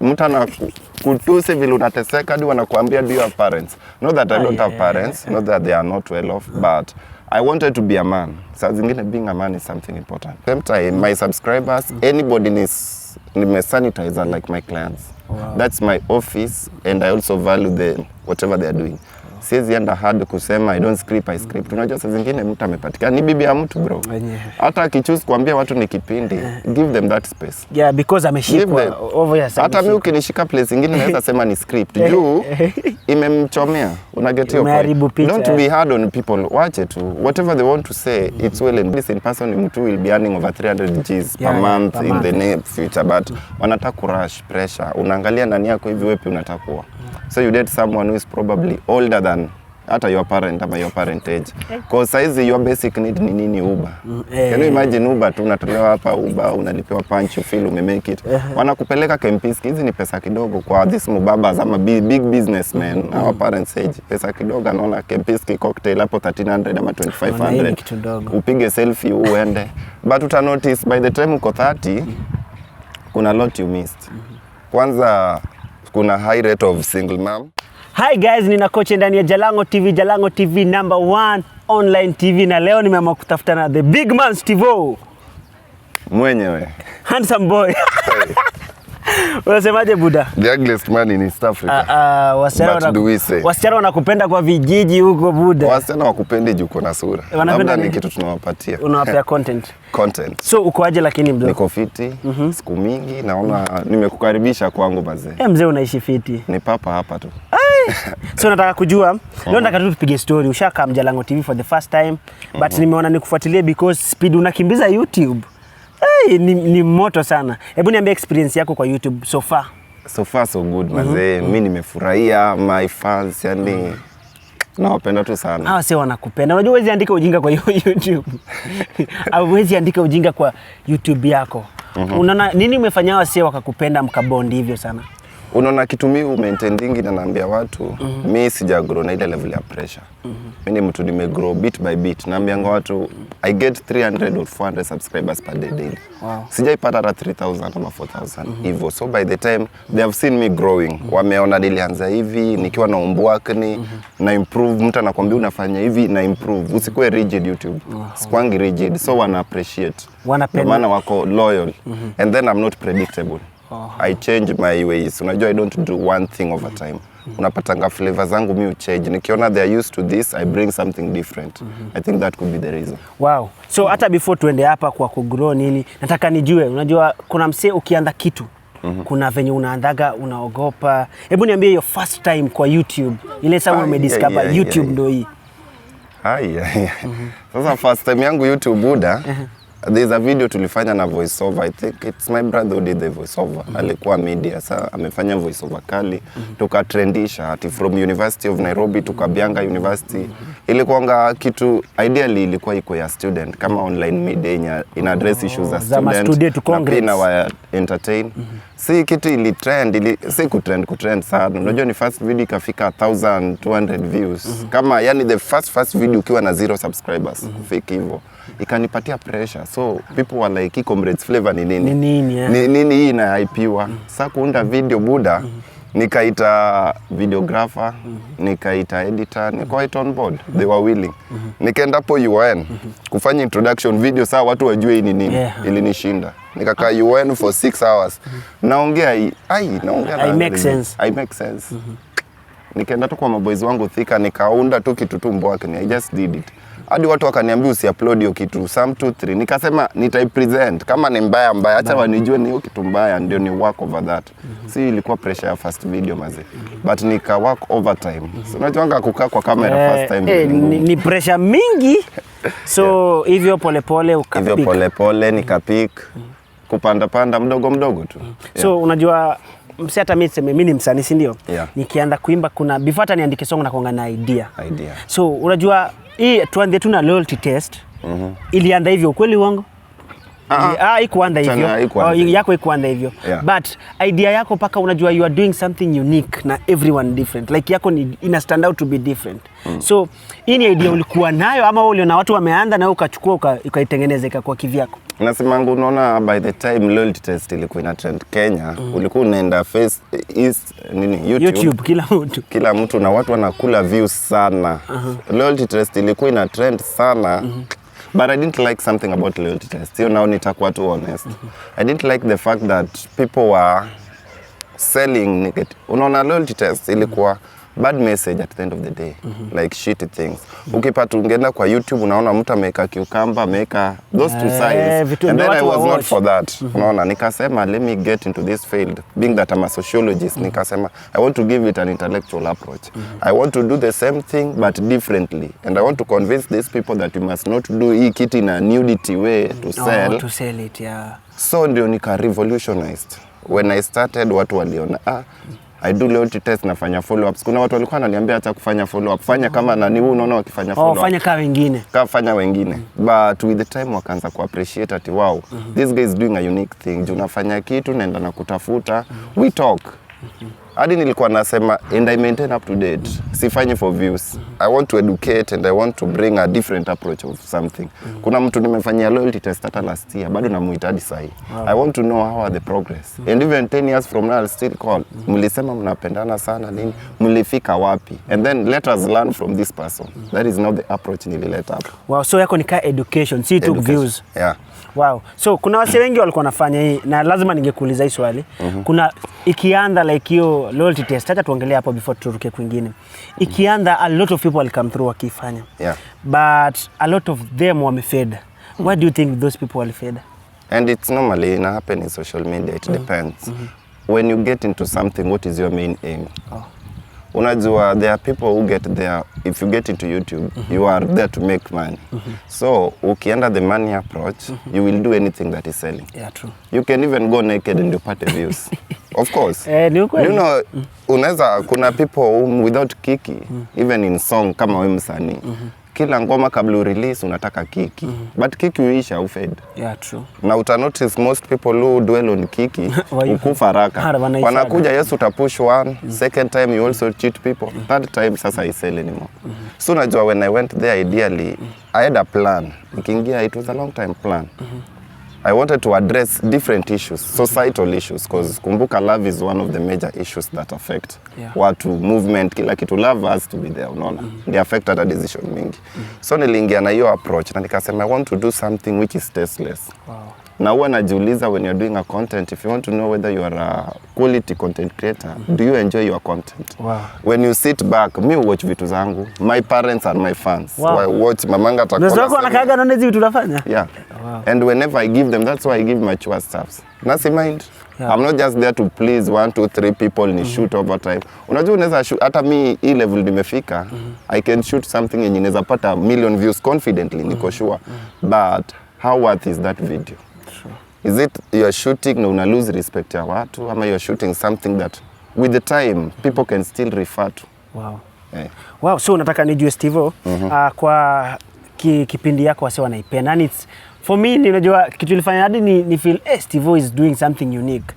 mtu anakutusi vile unateseka hadi wanakuambia do you have parents. Not that I don't have parents, not that they are not well off, but I wanted to be a man. Saa zingine being a man is something important. Same time, my subscribers, anybody needs me sanitizer like my clients. Wow. That's my office, and I also value them, whatever they are doing. Siwezi enda hard kusema I don't script, I script. Unajua saa zingine mtu amepatikana ni bibi ya mtu bro. Hata akichoose kuambia watu ni kipindi, give them that space. Yeah, because ameshikwa over here. Hata mimi ukinishika place nyingine naweza sema ni script. Juu imemchomea. Una get your point. Don't be hard on people. Watch it. Whatever they want to say, it's well and this in person mtu will be earning over 300 Gs per month in the near future, but wanataka kurush pressure. Unaangalia ndani yako hivi wewe unataka kuwa. So you date someone who is probably older than hata your parent ama your parent age. Because size your basic need ni nini Uber. Can you imagine Uber tu unatolewa hapa Uber unalipewa punch you feel umemake it. Wanakupeleka Kempiski, hizi ni pesa kidogo kwa this mubaba ama big businessmen our parents age. Pesa kidogo anaona Kempiski cocktail hapo 1300 ama 2500. Upige selfie uende. But uta notice by the time uko 30 kuna lot you missed. Kwanza kuna high rate of single mom. Hi guys, nina coach ndani ya Jalango TV number 1 online TV, na leo nimeamua kutafuta na the big man Stevo. Mwenyewe. Handsome boy. Unasemaje buda? The ugliest man in East Africa. Wasichana wanakupenda kwa vijiji huko buda. Wasichana wakupendi juu uko na sura. Labda ni kitu tunawapatia. Unawapea content. Content. So uko aje lakini mzee? Niko fiti, siku mingi naona nimekukaribisha kwangu mzee. Mzee unaishi fiti. Ni papa hapa tu. So nataka kujua, leo nataka tu tupige story. Ushaka Jalango TV for the first time, but nimeona nikufuatilie because speed unakimbiza YouTube. Ni moto sana. Hebu niambie experience yako kwa YouTube so far. So far so good mazee. Mimi nimefurahia my fans, yani nawapenda tu sana. Sasa wanakupenda. Unajua huwezi andika ujinga kwa YouTube. Au huwezi andika ujinga kwa YouTube yako. Unaona nini umefanya wase wakakupenda mkabondi hivyo sana? Unaona kitu mimi umaintendingi na naambia watu, mimi sija grow na ile level ya pressure. Mimi ni mtu nimegrow bit by bit. Naambia watu I get 300 or 400 subscribers per day daily. Wow. Sijaipata hata 3000 ama 4000 hivyo. So by the time they have seen me growing, wameona nilianza hivi nikiwa na umbwakni na improve, mtu anakuambia unafanya hivi na improve. Usikuwe rigid YouTube. Sikwangi rigid. So wana appreciate. Wanapenda. Maana wako loyal. And then I'm not predictable. I change my ways. Unajua I don't do one thing over time. Unapatanga flavor zangu mimi change. Nikiona they are used to this, I bring something different. I think that could be the reason. Wow. So hata before tuende hapa kwa kugrow nini, nataka nijue, unajua kuna msee ukianza kitu, kuna venye unaandaga unaogopa. Hebu niambie your first time kwa YouTube. Ile sawa umediscover YouTube ndo hii. Sasa first time yangu YouTube buda. There's a video tulifanya na voiceover. I think it's my brother who did the voiceover. Alikuwa media, sasa amefanya voiceover kali. Tukatrendisha ati from University of Nairobi tukabianga University. Ilikuanga kitu ideally ilikuwa iko ya student kama online media ina address issues za student. Na pia wa entertain. Si kitu ili trend, si kutrend sana. Unajua ni first video ikafika 1200 views. Kama yani the first video ukiwa na 0 subscribers kufika hivyo. Ikanipatia pressure. So people were like, comrades flavor ni nini? Nini hii inaipiwa. Sasa kuunda video buda, nikaita videographer, nikaita editor, nikaita on board. They were willing. Nikaenda hapo UN kufanya introduction video, saa watu wajue hii ni nini. Ilinishinda. Nikakaa UN for 6 hours. Naongea I make sense. Nikaenda tu kwa maboys wangu thika, nikaunda tu kitu tu mbwake. I just did it. Hadi watu wakaniambia usiupload hiyo kitu some 2 3. Nikasema nitaipresent kama ni mbaya acha wanijue ni hiyo kitu mbaya, ndio ni work over that. Si ilikuwa pressure ya first video maze. But nika work overtime. So unajua kukaa kwa kamera first time. Ni pressure mingi. So hivyo polepole ukapika. Hivyo polepole nikapik. Kupanda mdogo tu. So unajua msi hata mimi ni msanii si ndio? Nikianza kuimba kuna before hata niandike song na kuanga na idea. So unajua hii tuanze tu na loyalty test. Ilianda hivyo kweli uongo? Ikuanda hivyo. Yako ikuanda hivyo. Yeah. But idea yako paka unajua you are doing something unique na everyone different. Like yako ni ina stand out to be different. So hii ni idea ulikuwa nayo ama uliona watu wameanza na ukachukua ukaitengeneza kwa kivyako? Nasemangu unaona by the time loyalty test ilikuwa ina trend Kenya, ulikuwa unaenda YouTube kila mtu na watu wanakula views sana. Loyalty test ilikuwa ina trend sana. But I didn't like something about loyalty test. You know, nitakuwa too honest. I didn't like the fact that people were selling unaona loyalty test ilikuwa bad message at the end of the day. Like shitty things. Ukipata ungeenda kwa YouTube unaona mtu ameweka cucumber, ameweka those two sides. And then I was not for that. Unaona nikasema let me get into this field being that I'm a sociologist. Nikasema I want to give it an intellectual approach. I want to do the same thing but differently. And I want to convince these people that you must not do hii kitu in a nudity way to sell. To sell it, yeah. So ndio nika revolutionized. When I started watu waliona I do loyalty test, nafanya follow ups. Kuna watu walikuwa wananiambia hata kufanya follow up, fanya kama nani wewe unaona wakifanya follow up. Fanya kama wengine. Fanya wengine. But with the time wakaanza ku appreciate at wow, this guy is doing a unique thing. Unafanya kitu naenda na kutafuta, we talk. Hadi nilikuwa nasema and I maintain up to date. Sifanyi for views. I want to educate and I want to bring a different approach of something. Kuna mtu nimefanyia loyalty test hata last year, bado namuhitaji sahi. I want to know how are the progress. And even 10 years from now I'll still call. Mlisema mnapendana sana nini? Mlifika wapi? And then let us learn from this person. That is not the approach nilileta hapo. Wow, so yako ni ka education, si took views. Yeah. Wow. So kuna wase wengi walikuwa wanafanya hii na lazima ningekuuliza hii swali. Kuna ikianza like hiyo loyalty test, acha tuongelee hapo before turuke kwingine. Ikianza a lot of people will come through wakifanya. Yeah. But a lot of them wamefed. Why do you think those people will fed? And it's normally it happen in social media, it depends. When you get into something, what is your main aim? Unajua there are people who get there, if you get into YouTube, you are there to make money. So ukienda the money approach, you will do anything that is selling. Yeah, true. You can even go naked and you pate views. Of course. You know, unaweza kuna people who, without kiki, even in song kama wewe msanii, kila ngoma kabla release unataka kiki. But kiki huisha ufade. Yeah, true. Na uta notice most people who dwell on kiki ukufa haraka. Wanakuja yes utapush one, second time you also cheat people, third time sasa I sell anymore. So unajua when I went there ideally I had a plan. Nikiingia it was a long time plan. I wanted to address different issues, societal issues, because kumbuka love is one of the major issues that affect watu, movement, kila kitu. Love has to be there, unaona. They affect other decision mingi. So niliingia na hiyo approach na nikasema I want to do something which is tasteless. Wow. Na huwa najiuliza when you're doing a content, if you want to know whether you are a quality content creator, do you enjoy your content? Wow. When you sit back, me watch vitu zangu, my parents are my fans. Wow. So I watch mamanga atakuwa. Ndio wako anakaaga naona hizi vitu unafanya? Yeah. Wow. And whenever I give them, that's why I give mature stuffs. Nasi mind. Yeah. I'm not just there to please 1, 2, 3 people ni shoot over time. Unajua unaweza shoot hata mi hii level nimefika, I can shoot something yenye inaweza pata 1 million views confidently, niko sure. But how worth is that video? Is it you're shooting na una lose respect ya watu ama you're shooting something that with the time people can still refer to? Wow. Yeah. Wow, so nataka nijue Stevo, kwa kipindi yako wase wanaipenda. And it's for me ninajua kitu ilifanya hadi ni feel Stevo is doing something unique.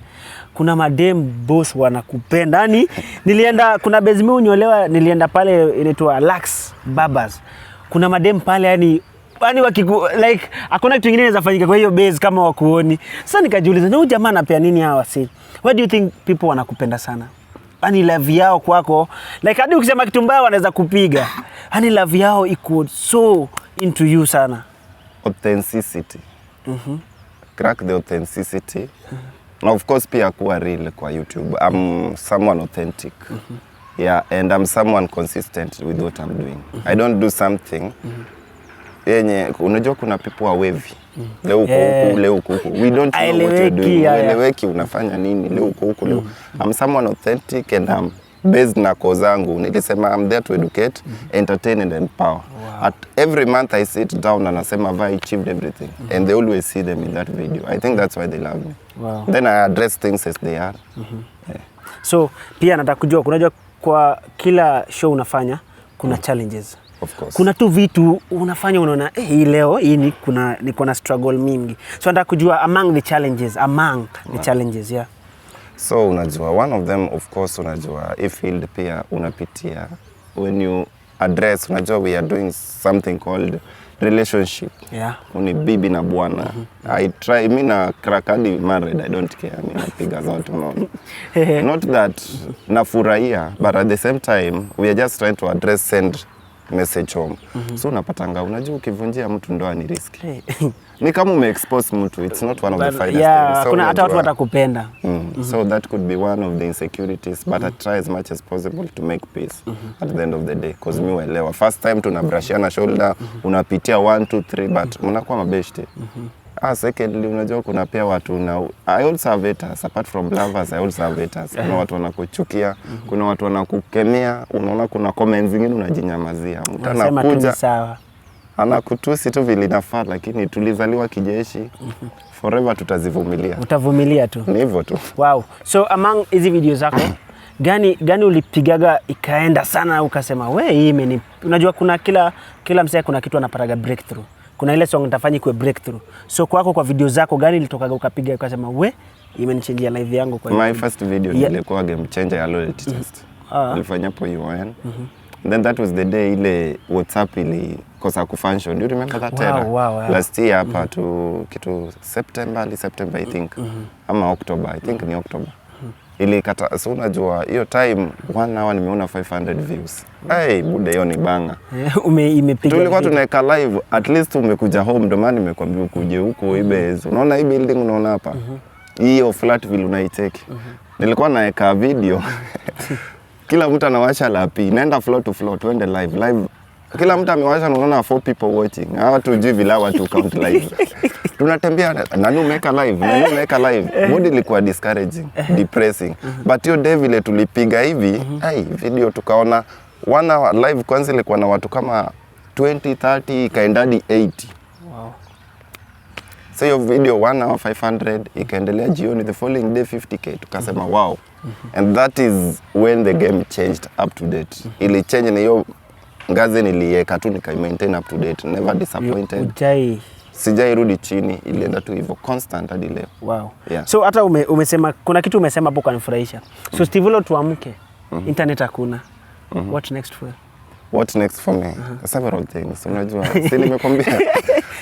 Kuna madem boss wanakupenda. Yani nilienda kuna bezimi unyolewa, nilienda pale inaitwa Lax Barbers. Kuna madem pale yani like hakuna kitu kingine inaweza fanyika kwa hiyo base kama wakuoni. Sasa nikajiuliza na huyu jamaa anapea nini hawa si? Why do you think people wanakupenda sana? Ani love yao kwako, like hadi ukisema kitu mbaya wanaweza kupiga. Ani love yao iko so into you sana. Authenticity. Crack the authenticity. Now of course pia kuwa real kwa YouTube. I'm someone authentic. Yeah, and I'm someone consistent with what I'm doing. I don't do something yenye unajua kuna people wa wavy. Leo huko leo huko. We don't know what you're doing. Eleweki unafanya nini leo huko leo. I'm someone authentic and I'm based na cause zangu. Nilisema I'm there to educate, entertain and empower. Wow. At every month I sit down and nasema have I achieved everything? And they always see them in that video. I think that's why they love me. Wow. Then I address things as they are. Yeah. So pia nataka kujua kunajua kwa kila show unafanya kuna challenges. Of course. Kuna tu vitu unafanya unaona hii leo hii niko na struggle mingi. So nataka kujua among the challenges, yeah. So unajua one of them of course unajua if field pia unapitia when you address unajua we are doing something called relationship. Yeah. Uni bibi na bwana. I try mimi na crackadi married I don't care. Mimi napiga zote unaona. Not that nafurahia but at the same time we are just trying to address send message home. So unapatanga unajua ukivunjia mtu ndoa ni risky. Ni kama umeexpose mtu, it's not one of the finest things. So kuna hata watu watakupenda. So that could be one of the insecurities but I try as much as possible to make peace at the end of the day because mimi uelewa first time tunabrushiana shoulder unapitia 1 2 3 but mnakuwa mabeshte. Secondly unajua kuna pia watu na I also have haters apart from lovers I also have haters. Kuna watu wanakuchukia, kuna watu wanakukemea, unaona kuna comments zingine unajinyamazia. Mtu anakuja anakutusi tu vile inafaa lakini tulizaliwa kijeshi. Forever tutazivumilia. Utavumilia tu. Ni hivyo tu. Wow. So among hizi video zako gani ulipigaga ikaenda sana ukasema we hii unajua kuna kila msee kuna kitu anapataga breakthrough. Kuna ile song nitafanya kwa breakthrough. So kwako kwa video zako gani ilitokaga ukapiga ukasema we imenichangia live yangu kwa my first video ilikuwa game changer ya loyalty test. Nilifanya hapo UN. Then that was the day ile WhatsApp ili kosa kufunction. Do you remember that era? Wow. Last year hapa to kitu September I think. Ama October, I think ni October. Ili kata so unajua hiyo time 1 hour nimeona 500 views. Hey, bude hiyo ni banga. Imepiga. Tulikuwa tunaweka live at least umekuja home ndo maana nimekwambia ukuje huko ibez. Unaona hii building unaona hapa? Hiyo flat vile unaicheki. Nilikuwa naweka video. Kila mtu anawasha lapi, naenda floor to floor, tuende live. Kila mtu amewasha unaona 4 people watching. Hawa tujui vile watu count live. Tunatembea nani umeweka live. Mood ilikuwa discouraging, depressing. But hiyo day vile tulipiga hivi, video tukaona 1 hour live kwanza ilikuwa na watu kama 20 30 ikaendadi 80. Wow. So hiyo video 1 hour 500 ikaendelea jioni the following day 50k tukasema wow. And that is when the game changed up to date. Ili change na hiyo ngazi niliweka tu nika maintain up to date, never disappointed. Sijai rudi chini, ilienda tu hivyo constant hadi leo. Wow. Yeah. So hata umesema kuna kitu umesema hapo kanifurahisha. So Stevo tuamke. Internet hakuna. What next for you? What next for me? Several things. Unajua, si nimekwambia.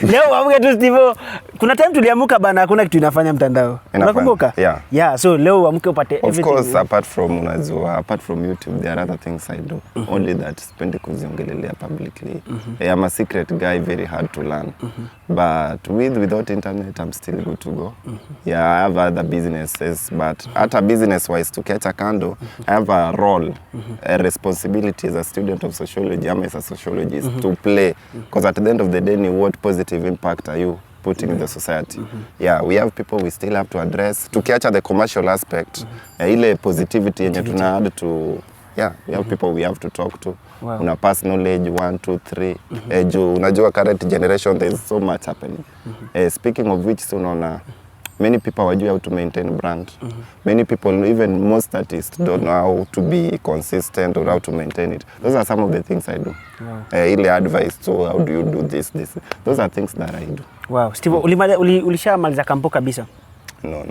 Leo amke tu Stevo. Kuna time tuliamuka bana hakuna kitu inafanya mtandao. Unakumbuka? Yeah, so leo amke upate everything. Of course, apart from YouTube, there are other things I do. Only that sipendi kuziongelelea publicly. I'm a secret guy, very hard to learn. But without internet, I'm still good to go. Yeah, I have other businesses, but hata business-wise, tukiacha kando, I have a role, a responsibility as a student of sociology, I'm as a sociologist, to play. Because at the end of the day, what positive impact are you putting in the society? Yeah, we have people we still have to address. Tukiacha the commercial aspect, ile positivity yenye tuna add to, yeah, we have people we have to talk to. Wow. Una pass knowledge 1 2 3. Unajua current generation there is so much happening. Speaking of which, so unaona many people wajua how to maintain brand. Many people, even most artists, don't know how to be consistent or how to maintain it. Those are some of the things I do. Wow. Ile advice, so how do you do this? Those are things that I do. Wow. Stevo, ulishamaliza kampo kabisa? No.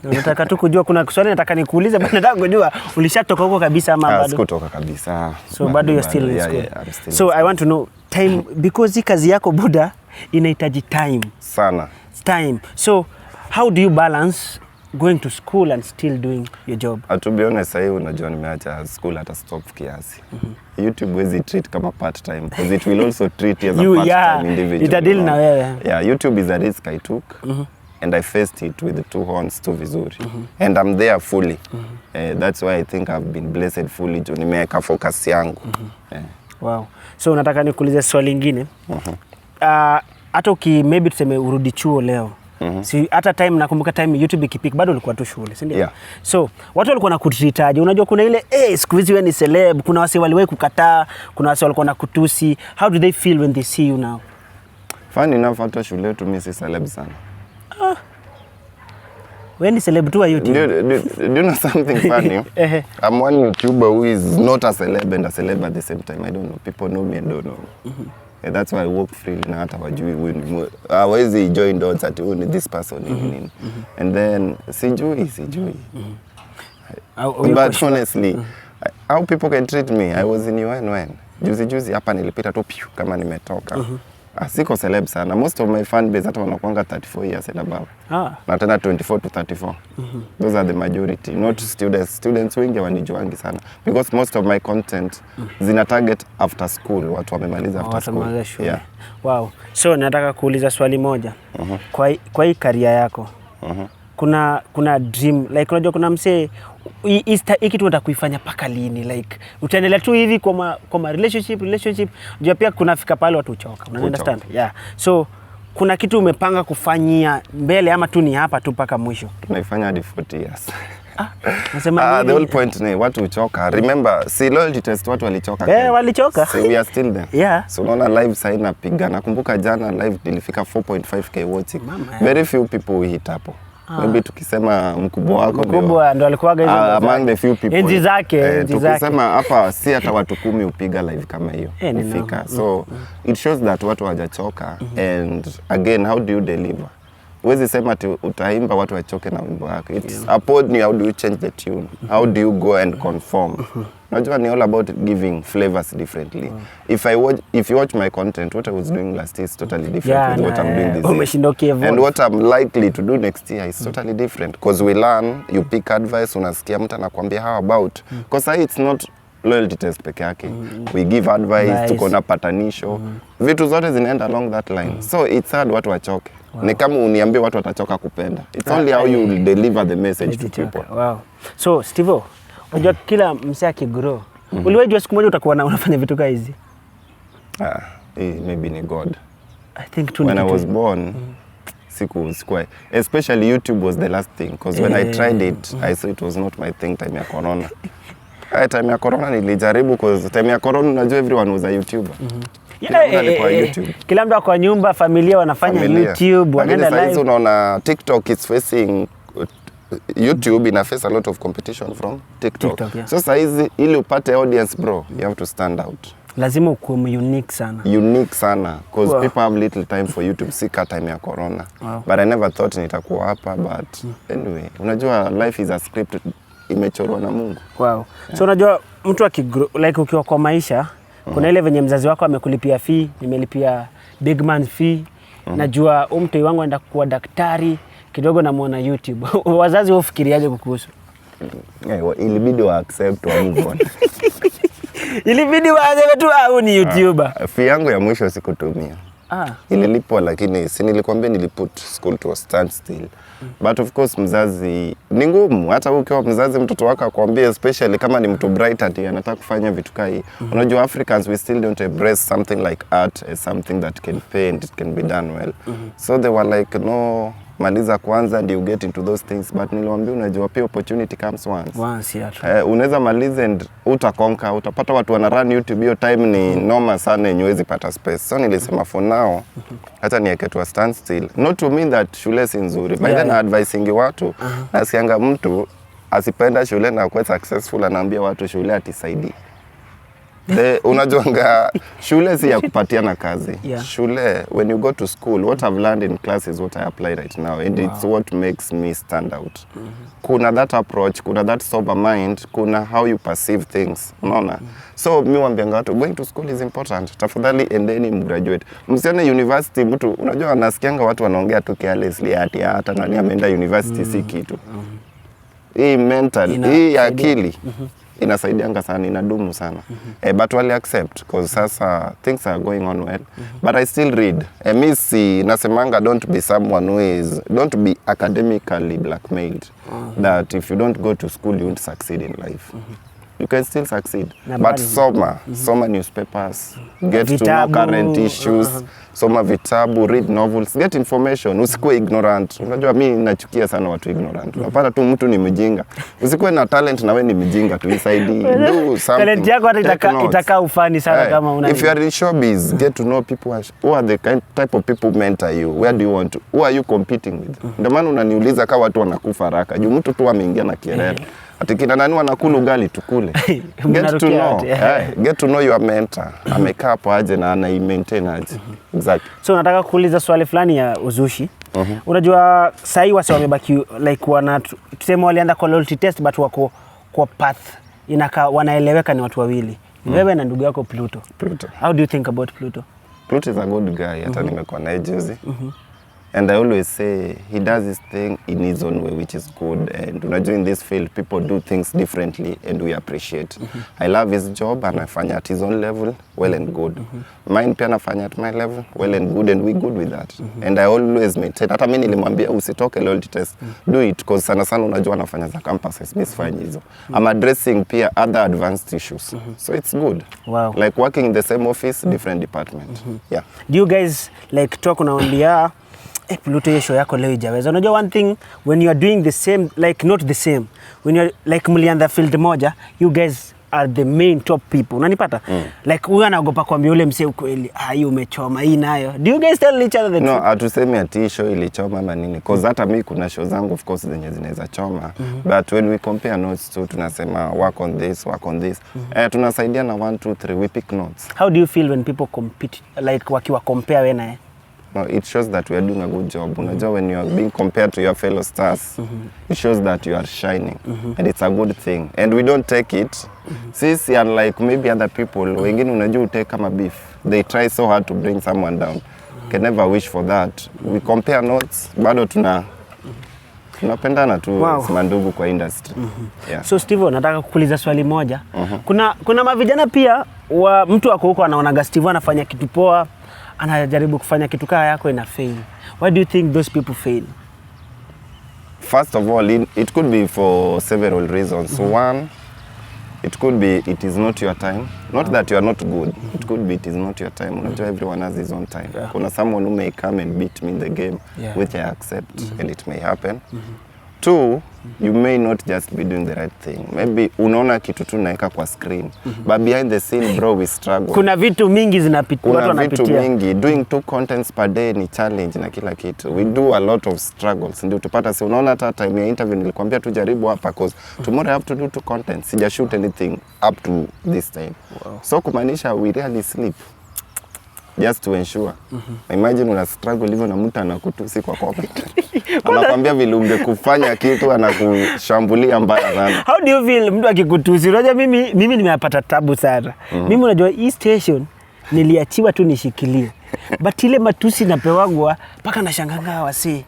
Nataka tu kujua kuna swali nataka nikuulize bado nataka kujua ulishatoka huko kabisa ama bado? Sikutoka kabisa. So bado you're still in school. Yeah, I'm still so I want to know time because hii kazi yako buda inahitaji time. Sana. Time. So how do you balance going to school and still doing your job? To be honest, I unajua nimeacha school hata stop kiasi. YouTube wezi treat kama part time because it will also treat you as a part time individual. Itadili na wewe. Yeah, YouTube is a risk I took. And I faced it with the 2 horns tu vizuri. And I'm there fully. That's why I think I've been blessed fully. Nimeweka focus yangu. Wow. So nataka nikuulize swali lingine. Hata maybe tuseme urudi chuo leo. Si hata time nakumbuka time YouTube ikipik bado ulikuwa tu shule, si ndio? Yeah. So watu walikuwa nakutreataje? Unajua kuna ile siku hizi wewe ni celeb, kuna wase waliwahi kukataa, kuna wase walikuwa nakutusi. How do they feel when they see you now? Funny enough, hata shule yetu mimi si celeb sana. Wewe ni celeb tu wa YouTube. Do you know something funny? I'm one YouTuber who is not a celeb and a celeb at the same time. I don't know. People know me and don't know. Yeah, that's why I walk freely na hata wajui hawezi join dots at this person and then sijui. But honestly, how people can treat me, I was in UN when juzi hapa nilipita tu kama nimetoka. Siko celeb sana. Most of my fan base hata wanakuanga 34 years and above. Na tena 24 to 34. Those are the majority, not students. Students wengi wanijuangi sana because most of my content zina target after school, watu wamemaliza after school. Yeah. Wow. So nataka kuuliza swali moja. Kwa hii career yako. Kuna dream, like unajua kuna msee hii kitu unataka kuifanya paka lini, like utaendelea tu hivi kwa relationship unajua pia kunafika pale watu uchoka, una understand? Yeah. So kuna kitu umepanga kufanyia mbele ama tu ni hapa tu paka mwisho? Tunaifanya hadi 40 years. Nasema the whole point ni watu uchoka. Remember, si loyalty test watu walichoka. Walichoka. So we are still there. Yeah. So unaona live sasa inapiga. Nakumbuka jana live nilifika 4.5k watching. Very few people we hit hapo. Maybe tukisema mkubwa wako ndo alikuwaga hizo among the few people. Enzi zake. Tukisema hapa si hata watu 10 upiga live kama hiyo. Ufika. So it shows that watu hawajachoka and again how do you deliver? Huwezi sema utaimba watu wachoke na wimbo wako. It's upon you, how do you change the tune? How do you go and conform? Unajua ni all about giving flavors differently. If you watch my content, what I was doing last year is totally different with what I'm doing this year. And what I'm likely to do next year is totally different because we learn, you pick advice, unasikia mtu anakuambia how about. Because it's not loyalty test peke yake. We give advice, tuko na patanisho. Vitu zote zinaenda along that line. So it's hard watu wachoke. Ni kama uniambie watu watachoka kupenda. It's only how you deliver the message to people. Wow. So Stevo, unajua kila msee akigrow, uliwajua siku moja utakuwa unafanya vitu kama hizi? Maybe ni God. I think when I was born, sikuwa. Especially YouTube was the last thing because when I tried it, I saw it was not my thing time ya corona. Time ya corona nilijaribu because time ya corona unajua everyone was a YouTuber. Kila mtu kwa nyumba, familia wanafanya YouTube, wanaenda live. Sasa unaona TikTok is facing YouTube ina face a lot of competition from TikTok. Yeah. So sasa hizi ili upate audience bro, you have to stand out. Lazima ukuwe unique sana. Unique sana because people have little time for YouTube, sika time ya corona. But I never thought nitakuwa hapa but anyway, unajua life is a script imechorwa na Mungu. Wow. So unajua mtu like ukiwa kwa maisha kuna ile venye mzazi wako amekulipia fee, nimelipia big man fee. Najua mtoi wangu anaenda kuwa daktari, kidogo namuona YouTube. Wazazi wafikiriaje kukuhusu? Ilibidi wa accept wa move on. Ilibidi waanze tu au ni YouTuber. Fee yangu ya mwisho sikutumia. Ililipwa lakini si nilikwambia niliput school to a standstill. But of course mzazi ni ngumu, hata ukiwa mzazi mtoto wako akwambia, especially kama ni mtu bright ati anataka kufanya vitu kai. Unajua Africans we still don't embrace something like art as something that can pay and it can be done well. So they were like no, maliza kwanza and you get into those things, but niliwaambia unajua pia opportunity comes once. Yeah. Unaweza maliza and utakonka, utapata watu wana run YouTube, hiyo time ni noma sana yenye huwezi pata space. So nilisema for now hata niweke tu a standstill. Not to mean that shule si nzuri, but then advising watu nasianga mtu asipenda shule na kuwa successful anaambia watu shule atisaidii. Unajuanga shule si ya kupatia na kazi. Shule, when you go to school, what I've learned in class is what I apply right now and it's what makes me stand out. Kuna that approach, kuna that sober mind, kuna how you perceive things. Unaona? So mi waambianga watu going to school is important. Tafadhali endeni mgraduate. Msione university mtu unajua anasikianga watu wanaongea tu carelessly ati hata nani ameenda university si kitu. Hii mental, hii akili. Inasaidianga sana, inadumu sana. But wali accept because sasa things are going on well. But I still read. Mi nasemanga don't be someone don't be academically blackmailed. That if you don't go to school you won't succeed in life. you can still succeed. Na But bali. soma newspapers, get to know Vitabu. current issues, soma vitabu, read novels, get information, usikuwe ignorant. Unajua mimi nachukia sana watu ignorant. Unapata tu mtu ni mjinga. Usikuwe na talent na wewe ni mjinga tu, isaidie. Do something. Talent yako hata itakaa ufani sana kama una. If you are in showbiz, get to know people who are the type of people mentor you. Where do you want to? Who are you competing with? Ndio maana unaniuliza kama watu wanakufa haraka. Juu mtu tu ameingia na kielele. Ati kina nani wanakula ugali tukule. Get to know your mentor. Amekaa hapo aje na ana maintain aje. Exactly. So nataka kuuliza swali fulani ya uzushi. Unajua sasa wase wamebaki like tuseme walienda kwa loyalty test but wako kwa path inaka wanaeleweka ni watu wawili. Wewe na ndugu yako Pluto. How do you think about Pluto? Pluto is a good guy. Hata nimekuwa naye juzi. And I always say he does his thing in his own way, which is good. And unajua in this field, people do things differently and we appreciate. I love his job and anafanya at his own level, well and good. Mine pia anafanya at my level, well and good, and we good with that. And I always maintain. Hata mimi nilimwambia usitoke loyalty test, do it, because sana sana unajua anafanya za campuses, mimi sifanyi hizo. I'm addressing pia other advanced issues. So it's good. Wow. Like working in the same office, different department. Yeah. Do you guys like talk unaambia Pluto hiyo show yako leo ijaweza. Unajua one thing when you are doing the same like not the same when you are like mlianza field moja you guys are the main top people. Unanipata? Like huyu anaogopa kuambia yule msee ukweli. Hii umechoma hii nayo. Do you guys tell each other the truth? No, hatusemi ati show ilichoma ama nini. Because hata mimi kuna show zangu of course zenye zinaweza choma. But when we compare notes to tunasema work on this. Tunasaidia na 1 2 3 we pick notes. How do you feel when people compete like wakiwa compare wewe naye? No, it shows that we are doing a good job. Unajua when you are being compared to your fellow stars, it shows that you are shining. And it's a good thing. And we don't take it. Sisi unlike maybe other people, wengine unajua take kama beef. They try so hard to bring someone down. Can never wish for that. We compare notes, bado tunapendana tu mandugu kwa industry. Yeah. So Stevo, nataka kukuuliza swali moja. Kuna mavijana pia wa mtu wako huko anaona Stevo anafanya kitu poa, anajaribu kufanya kitu kama yako ina fail. Why do you think those people fail? First of all, it could be for several reasons. So one, it could be it is not your time. Not that you are not good. It could be it is not your time. Unajua everyone has his own time. Kuna someone who may come and beat me in the game, which I accept, and it may happen. Two, you may not just be doing the right thing. Maybe unaona kitu tu naeka kwa screen. But behind the scene, bro, we struggle. Kuna vitu mingi zinapitia, watu wanapitia. Kuna vitu mingi. Doing 2 contents per day ni challenge na kila kitu. We do a lot of struggles. Ndio tupata si unaona hata time ya interview nilikwambia tujaribu hapa cause tomorrow I have to do 2 contents. Sija shoot anything up to this time. So kumaanisha we really sleep. Just to ensure. Imagine una struggle hivyo na mtu anakutusi kwa comment. Anakuambia vile ungekufanya kitu anakushambulia mbaya sana. How do you feel mtu akikutusi? Unajua mimi nimepata tabu sana. Mimi unajua hii station niliachiwa tu nishikilie. But ile matusi napewagwa mpaka nashangaa wasi.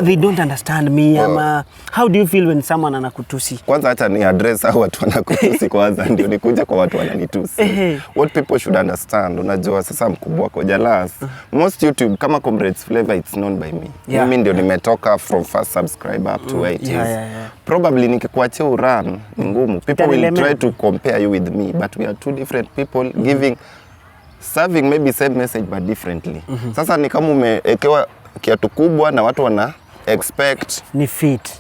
They don't understand me ama how do you feel when someone anakutusi? Kwanza hata ni address au watu wanakutusi kwanza ndio nikuja kwa watu wananitusi. What people should understand, unajua sasa mkubwa wako Jalas. Most YouTube kama Comrades Flavor it's known by me. Mimi ndio nimetoka from first subscriber up to 8 years. Probably nikikuachia urun ni ngumu. People will try to compare you with me but we are two different people serving maybe same message but differently. Sasa ni kama umeekewa kiatu kubwa na watu wana expect ni fit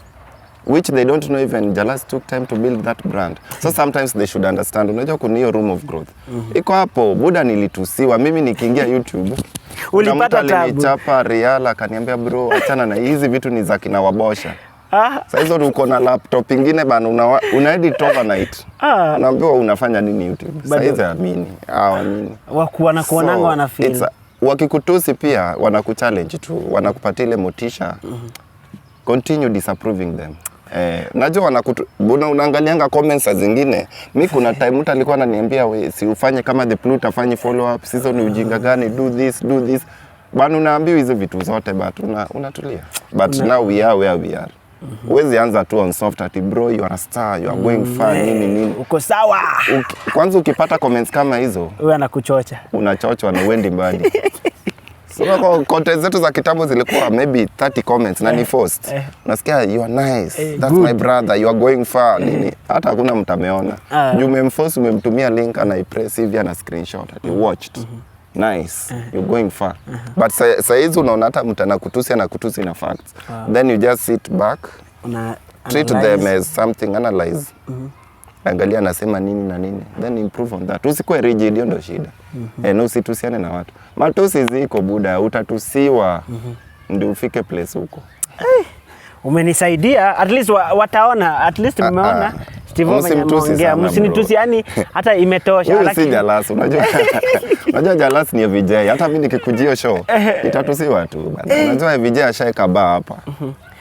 which they don't know even Jalas took time to build that brand. So sometimes they should understand. Unajua kuna hiyo room of growth. Iko hapo buda nilitusiwa mimi nikiingia YouTube. Ulipata tabu. Nilichapa Riala akaniambia bro achana na hizi vitu ni za kina Wabosha. Sasa hizo uko na laptop ingine bana una edit overnight. Unaambiwa unafanya nini YouTube? Sasa hizo amini. Amini. Wakuona kuonanga wana feel. Wakikutusi pia wanakuchallenge tu, wanakupatia ile motisha. Continue disapproving them. Najua unaangalianga comments zingine. Mimi kuna time mtu alikuwa ananiambia wewe si ufanye kama the Pluto afanye follow up, sisi ni ujinga gani, do this. Bana unaambiwa hizo vitu zote but unatulia. But now we are where we are. Uwezi anza tu on soft ati bro you are a star, you are going far nini. Uko sawa. Kwanza ukipata comments kama hizo, wewe anakuchocha. Unachochwa na uendi mbali. So content zetu za kitambo zilikuwa maybe 30 comments na ni forced. Unasikia you are nice. That's good. My brother, you are going far. Nini? Hata hakuna mtu ameona. Juu umemforce, umemtumia link ana ipress hivi ana screenshot. He watched. Nice. You're going far. But saizi unaona hata mtu anakutusi na facts. Then you just sit back. Treat them as something, analyze. Angalia anasema nini na nini, then improve on that. Usikuwe rigid, hiyo ndio shida. Na usitusiane na watu. Matusi ziko buda, utatusiwa ndio ufike place huko. Umenisaidia, at least wataona, at least mmeona Stevo anaongea. Msinitusi, yani hata imetosha. Huyu si jealous, unajua. Unajua jealous ni VJ. Hata mimi nikikujia show itatusiwa tu bana. Unajua VJ ashaeka baa hapa.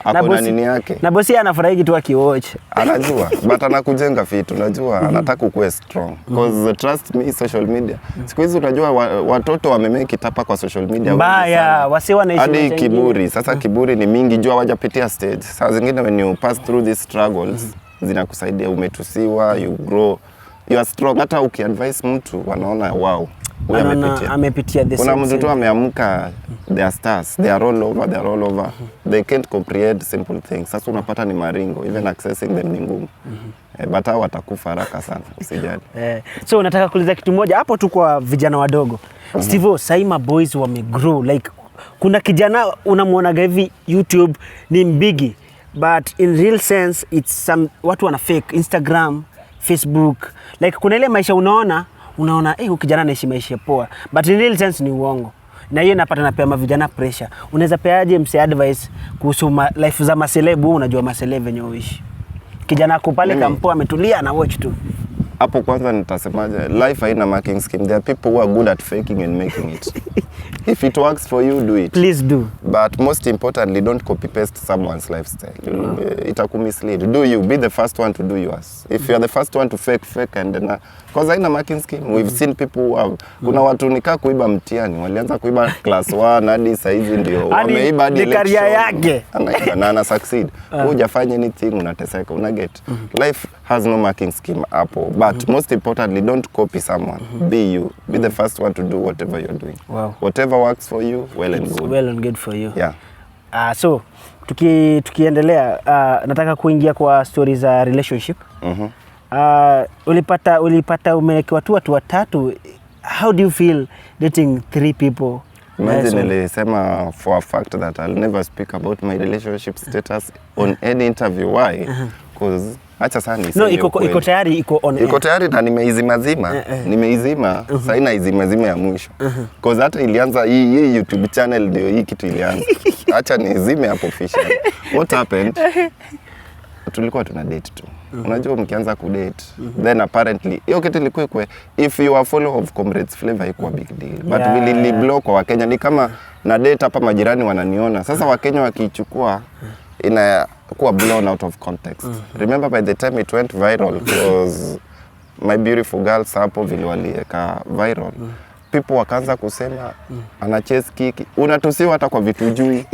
Hakuna nini yake. Na bosi anafurahi tu akiwatch. Anajua, but anakujenga vitu, unajua, anataka ukue strong. Because trust me, social media. Siku hizi unajua watoto wamemake itapa kwa social media. Mbaya, wasi wanaishi hadi kiburi. Sasa kiburi ni mingi, jua hawajapitia stage. Saa zingine when you pass through these struggles, zinakusaidia, umetusiwa, you grow, you are strong. Hata ukiadvise mtu wanaona wow. Amepitia the same. Kuna mtu tu ameamka, they are stars, they are all over. They can't comprehend simple things. Sasa unapata ni maringo, even accessing them ni ngumu. But hao watakufa haraka sana, usijali. So unataka kuuliza kitu moja hapo tu kwa vijana wadogo. Stevo, Saima boys wamegrow, like kuna kijana unamuona hivi YouTube ni mbigi, but in real sense it's some watu wana fake Instagram, Facebook. Like kuna ile maisha unaona kijana anaishi maisha poa, but in real sense ni uongo. Na hiyo napata napea mavijana pressure. Unaweza peaje mse advice kuhusu life za maselebu? Unajua maselebu wenye uishi. Kijana ako pale kampo ametulia na watch tu. Hapo kwanza nitasemaje, life haina marking scheme. There are people who are good at faking and making it. If it works for you, do it. Please do. But most importantly, don't copy paste someone's lifestyle. Itakumislead. Do you, be the first one to do yours. If you are the first one to fake and then because haina marking scheme. We've seen people who have, kuna watu nikaa kuiba mtihani, walianza kuiba class 1 hadi saa hizi ndio wameiba hadi career yake. Ana succeed. Hujafanya anything, unateseka, una get. Life has no marking scheme hapo. But most importantly, don't copy someone. Be you. Be the first one to do whatever you're doing. Wow. Whatever works for you, well and good. Well and good for you. Yeah. So, tukiendelea, nataka kuingia kwa stories za relationship. Ulipata umewekewa watu watatu. How do you feel dating 3 people? Imagine nilisema for a fact that I'll never speak about my relationship status on any interview. Why? Because acha sana niseme. No, iko tayari, iko on air. Iko tayari na nimeizima. Sasa ina izima ya mwisho. Because hata ilianza hii YouTube channel ndio hii kitu ilianza. Acha nizime hapo official. What happened? Tulikuwa tuna date tu. Unajua mkianza kudate, then apparently hiyo kitu ilikuwa if you are follower of Comrades Flavor haikuwa big deal. But really block kwa Wakenya ni kama na date hapa majirani wananiona. Sasa Wakenya wakichukua inakuwa blown out of context. Remember by the time it went viral, because my beautiful girls hapo vile walieka viral. People wakaanza kusema ana chase kiki. Unatusiwa hata kwa vitu jui.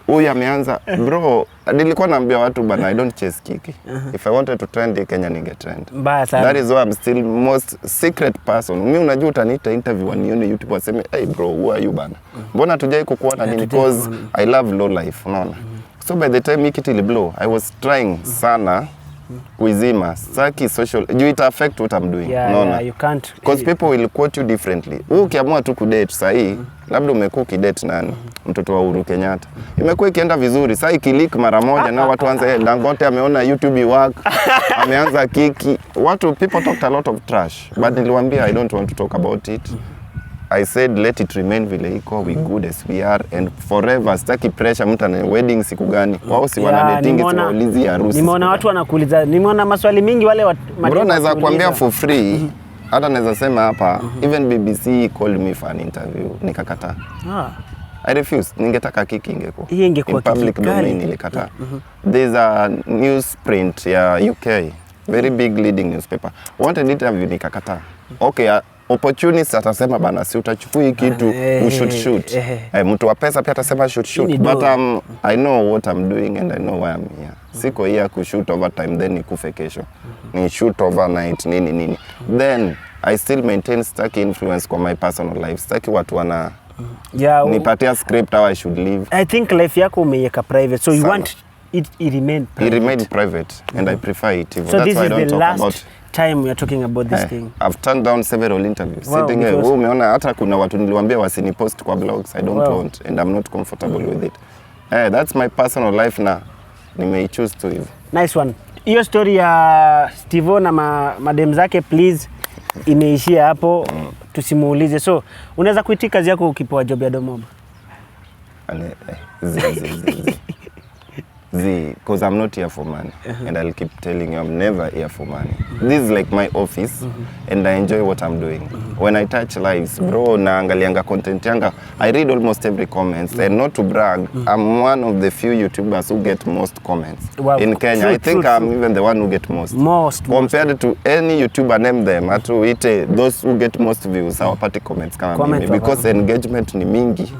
Huyu ameanza bro, nilikuwa naambia watu bana I don't chase kiki. If I wanted to trend Kenya ninge trend. That is why I'm still most secret person. Mimi unajua utaniita interview wanione YouTube waseme hey bro who are you bana. Mbona tujai kukuona nini? Because I love low life, unaona. So by the time hiki ili blow, I was trying sana kuizima. Saki social, you it affect what I'm doing. Yeah, you can't. Because people will quote you differently. Ukiamua tu kudate sahi, labda umekuwa ukidate nani? Mtoto wa Uhuru Kenyatta. Imekuwa ikienda vizuri. Sasa ikilik mara moja na watu anza Dangote ameona YouTube work, ameanza kiki. People talked a lot of trash. But niliwaambia I don't want to talk about it. I said let it remain vile iko, we good as we are and forever. Sitaki pressure mtu ana wedding siku gani. Wao si wana dating siwaulizi harusi. Nimeona watu wanakuuliza, nimeona maswali mingi wale mademu naweza kuambia for free. Hata naweza sema hapa even BBC called me for an interview nikakataa. I refused. Ningetaka kiki ingekuwa. Hii ingekuwa public domain nilikataa. There's a newsprint ya UK, very big leading newspaper. Wanted interview nikakataa. Okay, opportunist atasema bana si utachukua hii kitu shoot. Mtu wa pesa pia atasema shoot. But I know what I'm doing and I know why I'm here. Siko here kushoot overtime then nikufe kesho. Ni shoot overnight nini. Then I still maintain staki influence kwa my personal life. Staki watu Yeah. Nipatia script how I should live. I think life yako umeiweka private. So you want it remain private. It remained private and I prefer it. So that's this why is I don't the last about time you're talking about this thing. I've turned down several interviews. Wow, Sitting here, umeona hata kuna watu niliwaambia wasinipost kwa blogs. I don't want and I'm not comfortable with it. That's my personal life na nimeichoose to hivyo. Nice one. Hiyo story ya Stevo na madem zake please imeishia hapo. Tusimuulize. So unaweza kuitika kazi yako ukipewa job ya Domoba? Because I'm not here for money. And I'll keep telling you, I'm never here for money. This is like my office and I enjoy what I'm doing. When I touch lives, bro, naangalianga content yanga, I read almost every comments. And not to brag, I'm one of the few YouTubers who get most comments in Kenya. I think I'm even the one who get most. Compared to any YouTuber, name them, atu ite, those who get most views, hawapati comments kama mimi. Because engagement ni mingi.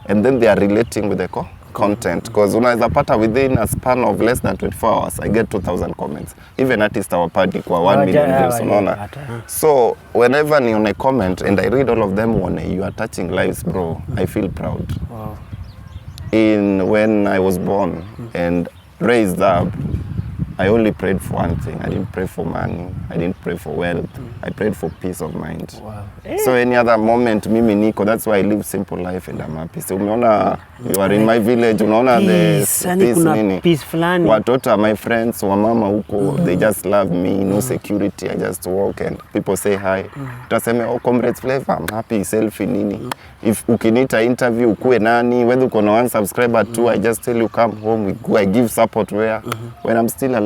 And then they are relating with the content, because unaweza pata within a span of less than 24 hours I get 2,000 comments. Even artists our party kwa 1 million views, unaona. So whenever ni on a comment and I read all of them, you are touching lives, bro, I feel proud. Wow. When I was born and raised up, I only prayed for one thing. I didn't pray for money. I didn't pray for wealth. I prayed for peace of mind. Wow. So any other moment, mimi niko, that's why I live simple life and I'm happy. So umeona, you are in my village, unaona the peace nini. Peace flani. Watoto are my friends, wamama huko, they just love me, no security. I just walk and people say hi. Tutaseme, oh, comrades flavor, I'm happy, selfie nini. If ukinita interview, ukue nani, whether uko na 1 subscriber, 2, I just tell you come home, we go, I give support when I'm still alive.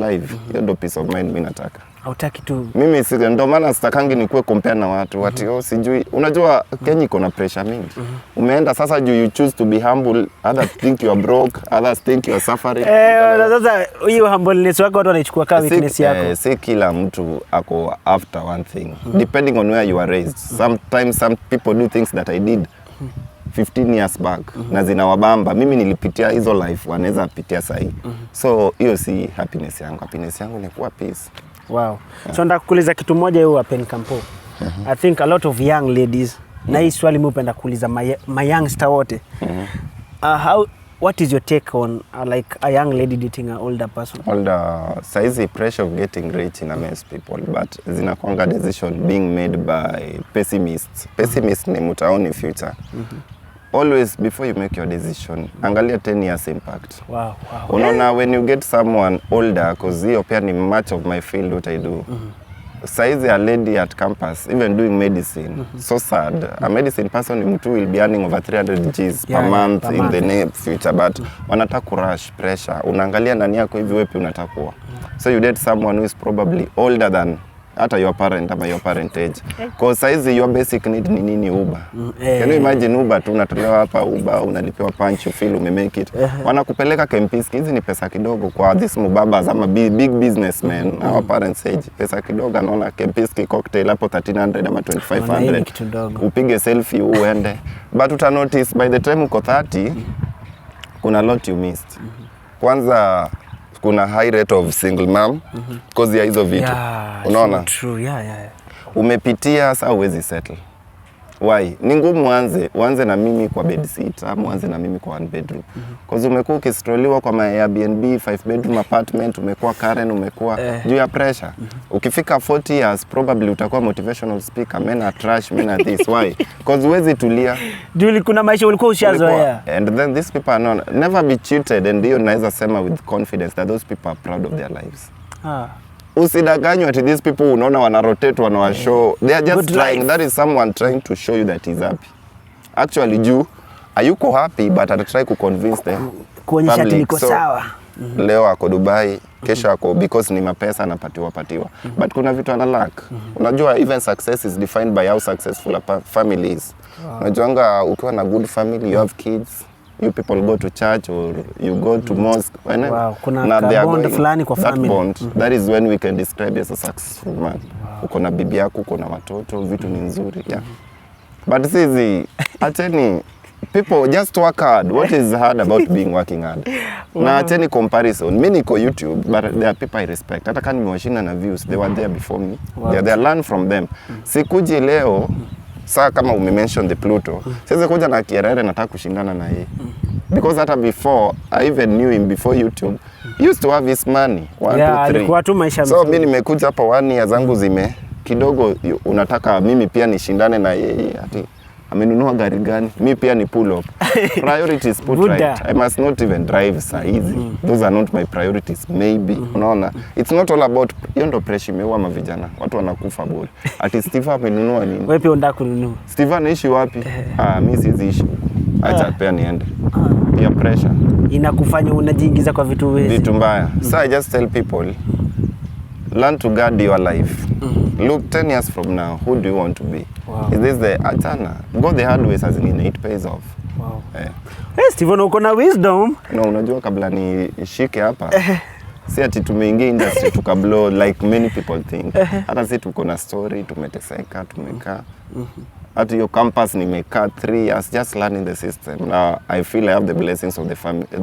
Hiyo ndo peace of mind mimi nataka. Hautaki tu. Mimi ndo maana sitakangi nikuwe compare na watu. Watu sijui. Unajua Kenya iko na pressure mingi. Umeenda sasa you choose to be humble, others think you are broke, others think you are suffering. Sasa hiyo humbleness wako watu wanaichukua kama weakness yako. Si kila mtu ako after one thing. Depending on where you are raised. Sometimes some people do things that I did 15 years back na zinawabamba. Mimi nilipitia hizo life, wanaweza pitia sahi. So hiyo si happiness yangu. Happiness yangu ni kuwa peace. Wow. So nataka kuuliza kitu moja hiyo Pen Campo. I think a lot of young ladies na hii swali mimi upenda kuuliza my youngster wote. What is your take on like a young lady dating an older person? Size pressure of getting rich in amaze people, but zinakwanga decision being made by pessimists. Pessimists ni mutaoni future. Always before you make your decision, angalia 10 years impact. Wow. Unaona when you get someone older, because hiyo pia ni much of my field what I do. Size a lady at campus, even doing medicine, so sad. A medicine person mtu will be earning over 300 Gs per month in the near future, but wanataka kurush pressure. Unaangalia nani yako hivi wepi unataka kuwa. So you date someone who is probably older than hata your parent ama your parent age. Because size your basic need ni nini Uber. Can you imagine Uber tu unatolewa hapa Uber unalipewa punch you feel umemake it. Wanakupeleka Kempiski, hizi ni pesa kidogo kwa this mubaba ama big businessmen our parents age. Pesa kidogo anaona Kempiski cocktail hapo 1300 ama 2500. Upige selfie uende. But uta notice by the time uko 30 kuna lot you missed. Kwanza kuna high rate of single mom because ya hizo vitu. Unaona? True. Yeah. Umepitia sasa uwezi settle. Why? Ni ngumu uanze na mimi kwa bed sit, ama uanze na mimi kwa 1 bedroom. Because umekuwa ukistroliwa kwa Airbnb 5 bedroom apartment, umekuwa Karen, umekuwa juu ya pressure. Ukifika 40 years probably utakuwa motivational speaker, men are trash, men are this. Why? Because uwezi tulia. Juu kuna maisha ulikuwa ushazoea. And then these people are never be cheated, and hiyo naweza sema with confidence that those people are proud of their lives. Usidanganywe ati these people unaona wana rotate wana show. They are just trying. That is someone trying to show you that he's happy. Actually you ayuko happy but I try to convince them. Kuonyesha niko sawa. Leo ako Dubai, kesho ako because ni mapesa anapatiwa. But kuna vitu ana lack. Unajua even success is defined by how successful a family is. Unajuanga ukiwa na good family, you have kids, you people go to church or you go to mosque. Kuna bond fulani kwa family. Bond, that is when we can describe you as a successful man. Uko na bibi yako, uko na watoto, vitu ni nzuri. But sisi ateni people just work hard. What is hard about being working hard? Na ateni comparison. Mimi niko YouTube, but there are people I respect. Hata kama nimewashinda na views, they were there before me. They learn from them. Sikuji leo Saa kama umemention the Pluto, siwezi kuja na Kierere nataka kushindana na yeye. Because hata before I even knew him before YouTube, he used to have his money 1 2 3. So mimi nimekuja hapa 1 year zangu zime kidogo, unataka mimi pia nishindane na yeye, ati amenunua gari gani, mimi pia ni pull up. Priorities put right. I must not even drive saa hizi. Those are not my priorities maybe. Unaona, it's not all about hiyo ndo pressure imeua mavijana, watu wanakufa bure. Ati Stevo amenunua nini, wewe pia unataka kununua. Stevo anaishi wapi? Mimi siwezi ishi, acha pia niende. Pia pressure inakufanya unajiingiza kwa vitu mbaya. So I just tell people, learn to guard your life. Look 10 years from now, who do you want to be? Wow. Is this the atana? Go the hard ways, as in it pays off. Wow. Hey, Stevo, uko na wisdom. No, unajua kabla nishike hapa, si ati tumeingia industry tukablow like many people think. Hata si tuko na story, tumeteseka, tumekaa. At your campus nimekaa 3 years just learning the system. Now I feel I have the blessings of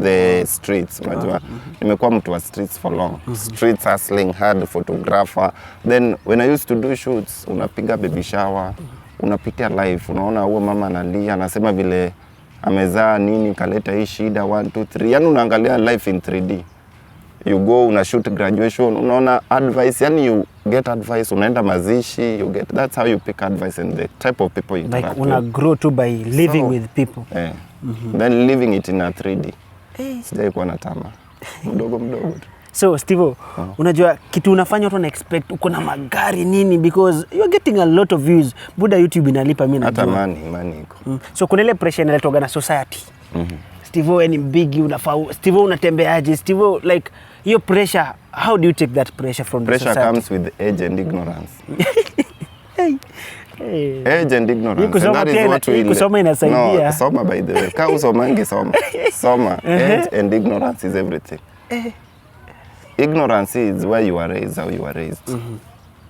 the streets. Unajua nimekuwa mtu wa streets for long. Streets hustling hard, photographer. Then when I used to do shoots, unapiga baby shower, unapitia life, unaona huo mama analia, anasema vile amezaa nini kaleta hii shida 1 2 3. Yani unaangalia life in 3D. You go una shoot graduation, unaona advice, yani you get advice, unaenda mazishi, you get, that's how you pick advice and the type of people you interact with. Like grow to by living with people. Then living it in a 3D. Sijai kuwa na tamaa. Mdogo tu. So Stevo, unajua kitu unafanya watu na expect uko na magari nini because you are getting a lot of views. Buda YouTube inalipa mimi najua. Hata money iko. So kuna ile pressure inaletwa na society. Stevo ni big, unafaa. Stevo unatembeaje? Stevo like your pressure, how do you take that pressure from the society? Pressure comes with age and ignorance. Age and ignorance. And that is what we kusoma inasaidia. No, soma by the way. Ka usomangi soma. Soma. Age and ignorance is everything. Ignorance is where you are raised, how you are raised.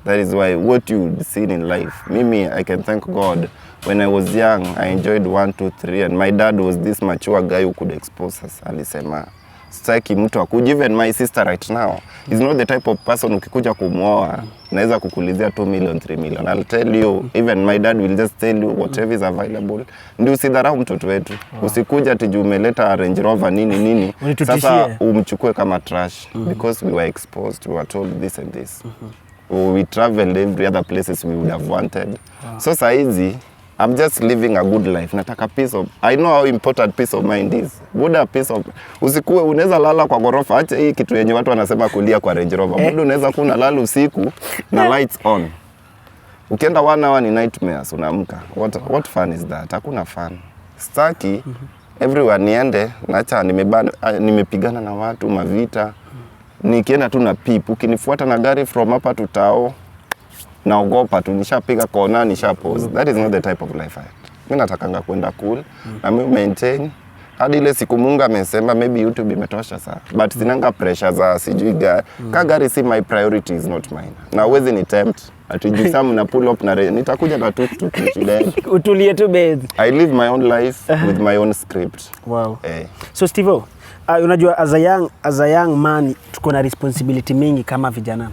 That is why what you seen in life. Mimi, I can thank God. When I was young, I enjoyed 1 2 3 and my dad was this mature guy who could expose us. Alisema sitaki mtu akuje. Even my sister right now is not the type of person ukikuja kumuoa naweza kukulizia 2 million 3 million. I'll tell you, even my dad will just tell you whatever is available. Ndio usidharau mtoto wetu. Usikuja ati juu umeleta Range Rover nini sasa umchukue kama trash. Because we were exposed, we were told this and this. We traveled every other places we would have wanted. So saizi I'm just living a good life. Nataka peace of, I know how important peace of mind is. Buda peace of, usikue unaweza lala kwa gorofa. Acha hii kitu yenye watu wanasema kulia kwa Range Rover. Buda unaweza kuwa unalala usiku na lights on. Ukienda 1 hour ni nightmares, unaamka. What fun is that? Hakuna fun. Staki everywhere niende, naacha nimepigana na watu mavita. Nikienda tu na pip, ukinifuata na gari from hapa to Tao, naogopa tu, nishapiga kona, nishapose. That is not the type of life I had. Mimi natakanga kwenda cool na mimi maintain hadi ile siku Mungu amesema maybe YouTube imetosha sana, but sinanga pressure za sijui gari. Gari si my priority, is not mine. Na uwezi ni tempt atujisamu na pull up na nitakuja na tuk shule. Utulie tu bed. I live my own life with my own script. Wow. So Stevo, unajua as a young man tuko na responsibility mingi kama vijana.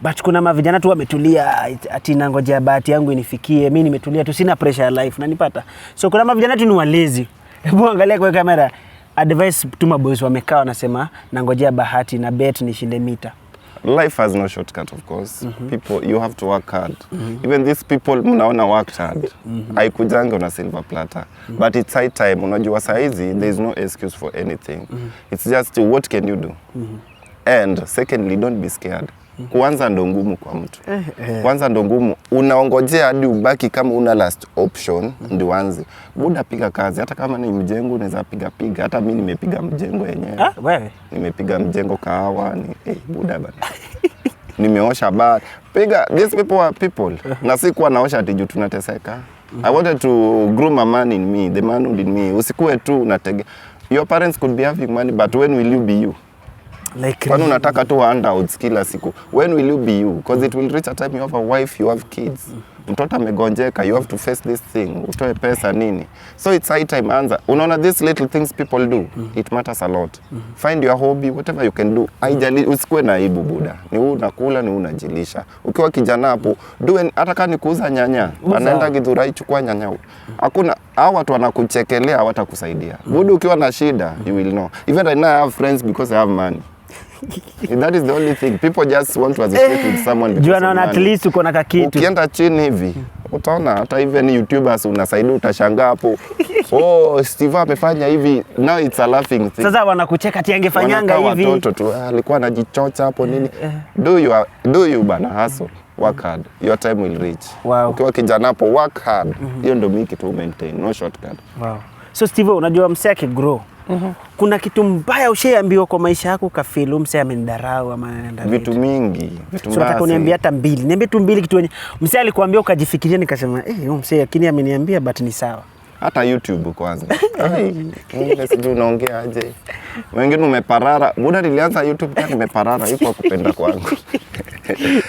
But kuna mavijana tu wametulia ati nangojea bahati yangu inifikie, mimi nimetulia tu, sina pressure ya life, unanipata. So kuna mavijana tu ni walezi. Hebu angalia kwa kamera, advice tu maboys wamekaa wanasema nangojea bahati na bet nishinde mita. Life has no shortcut, of course. People, you have to work hard. Even these people mnaona worked hard. Haikujange on a silver platter. But it's high time. Unajua saizi, there is no excuse for anything. It's just what can you do? And secondly, don't be scared. Kwanza ndo ngumu kwa mtu. Kwanza ndo ngumu. Unaongojea hadi ubaki kama una last option ndio uanze. Buda piga kazi. Hata kama ni mjengo unaweza piga. Hata mimi nimepiga mjengo yenyewe. Wewe? Nimepiga mjengo kahawa ni buda bana. Nimeosha bar. Piga, these people are people. Na sikuwa naosha ati juu tunateseka. I wanted to groom a man in me, the manhood in me. Usikue tu unatege. Your parents could be having money, but when will you be you? Like kwani unataka tu handouts kila siku? When will you be you? Because it will reach a time you have a wife, you have kids. Mtoto amegonjeka, you have to face this thing, utoe pesa nini. So it's high time anza. Unaona these little things people do, it matters a lot. Find your hobby, whatever you can do. Haijali, usikue na aibu buda. Ni unakula, ni unajilisha. Ukiwa kijana hapo, hata kama ni kuuza nyanya, anaenda Githurai chukua nyanya. Hakuna hao watu wanakuchekelea, hawatakusaidia. Buda ukiwa na shida, you will know. Even I have friends because I have money. That is the only thing. People just want to associate with someone because of money. At least uko na kitu. Ukienda chini hivi, utaona hata even YouTubers unasaidia, utashangaa hapo. Oh, Stevo amefanya hivi. Now it's a laughing thing. Sasa wanakucheka ati angefanyanga hivi. Watoto tu alikuwa anajichocha hapo nini. Do you bana hustle. Work hard. Your time will reach. Wow. Ukiwa kijana hapo work hard. Hiyo ndio mimi kitu maintain, no shortcut. Wow. So Stevo, unajua msee akigrow. Kuna kitu mbaya ushaambiwa kwa maisha yako kafeel msee amenidharau ama anaenda vitu mingi, vitu mbaya. Nataka uniambie hata mbili. Niambie tu mbili kitu msee alikuambia ukajifikiria nikasema huyo msee lakini ameniambia but ni sawa. Hata YouTube kwanza. Mimi sijui unaongea aje. Wengine umeparara. Buda nilianza YouTube kama nimeparara, iko kupenda kwangu.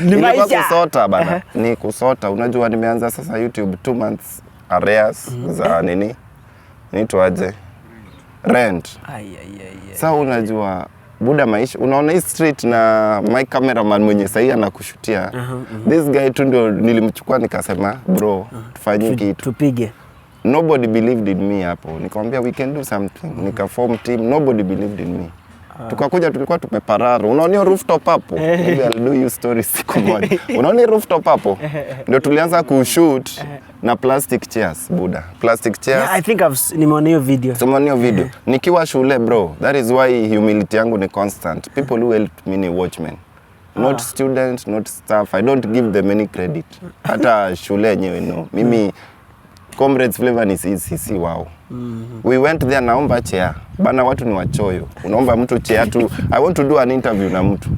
Ni maisha kusota bana. Ni kusota. Unajua nimeanza sasa YouTube 2 months arrears za nini? Niitwaje? Rent. Sasa unajua buda maisha, unaona hii street na my cameraman mwenye sahi anakushutia. This guy tu ndio nilimchukua nikasema bro tufanye kitu. Tupige. Nobody believed in me hapo. Nikamwambia we can do something. Nika form team, nobody believed in me. Tukakuja tulikuwa tumeparara. Unaona rooftop hapo? Maybe I'll do you stories siku moja. Unaona rooftop hapo? Ndio tulianza kushoot na plastic chairs, buda. Plastic chairs. Yeah, I think nimeona hiyo video. Nimeona hiyo video. Nikiwa shule bro, that is why humility yangu ni constant. People who helped me ni watchmen. Not students, not staff. I don't give them any credit. Hata shule yenyewe no. Mimi comrades flavor ni sisi wao. We went there naomba chair. Bana watu ni wachoyo. Unaomba mtu chair tu. I want to do an interview na mtu.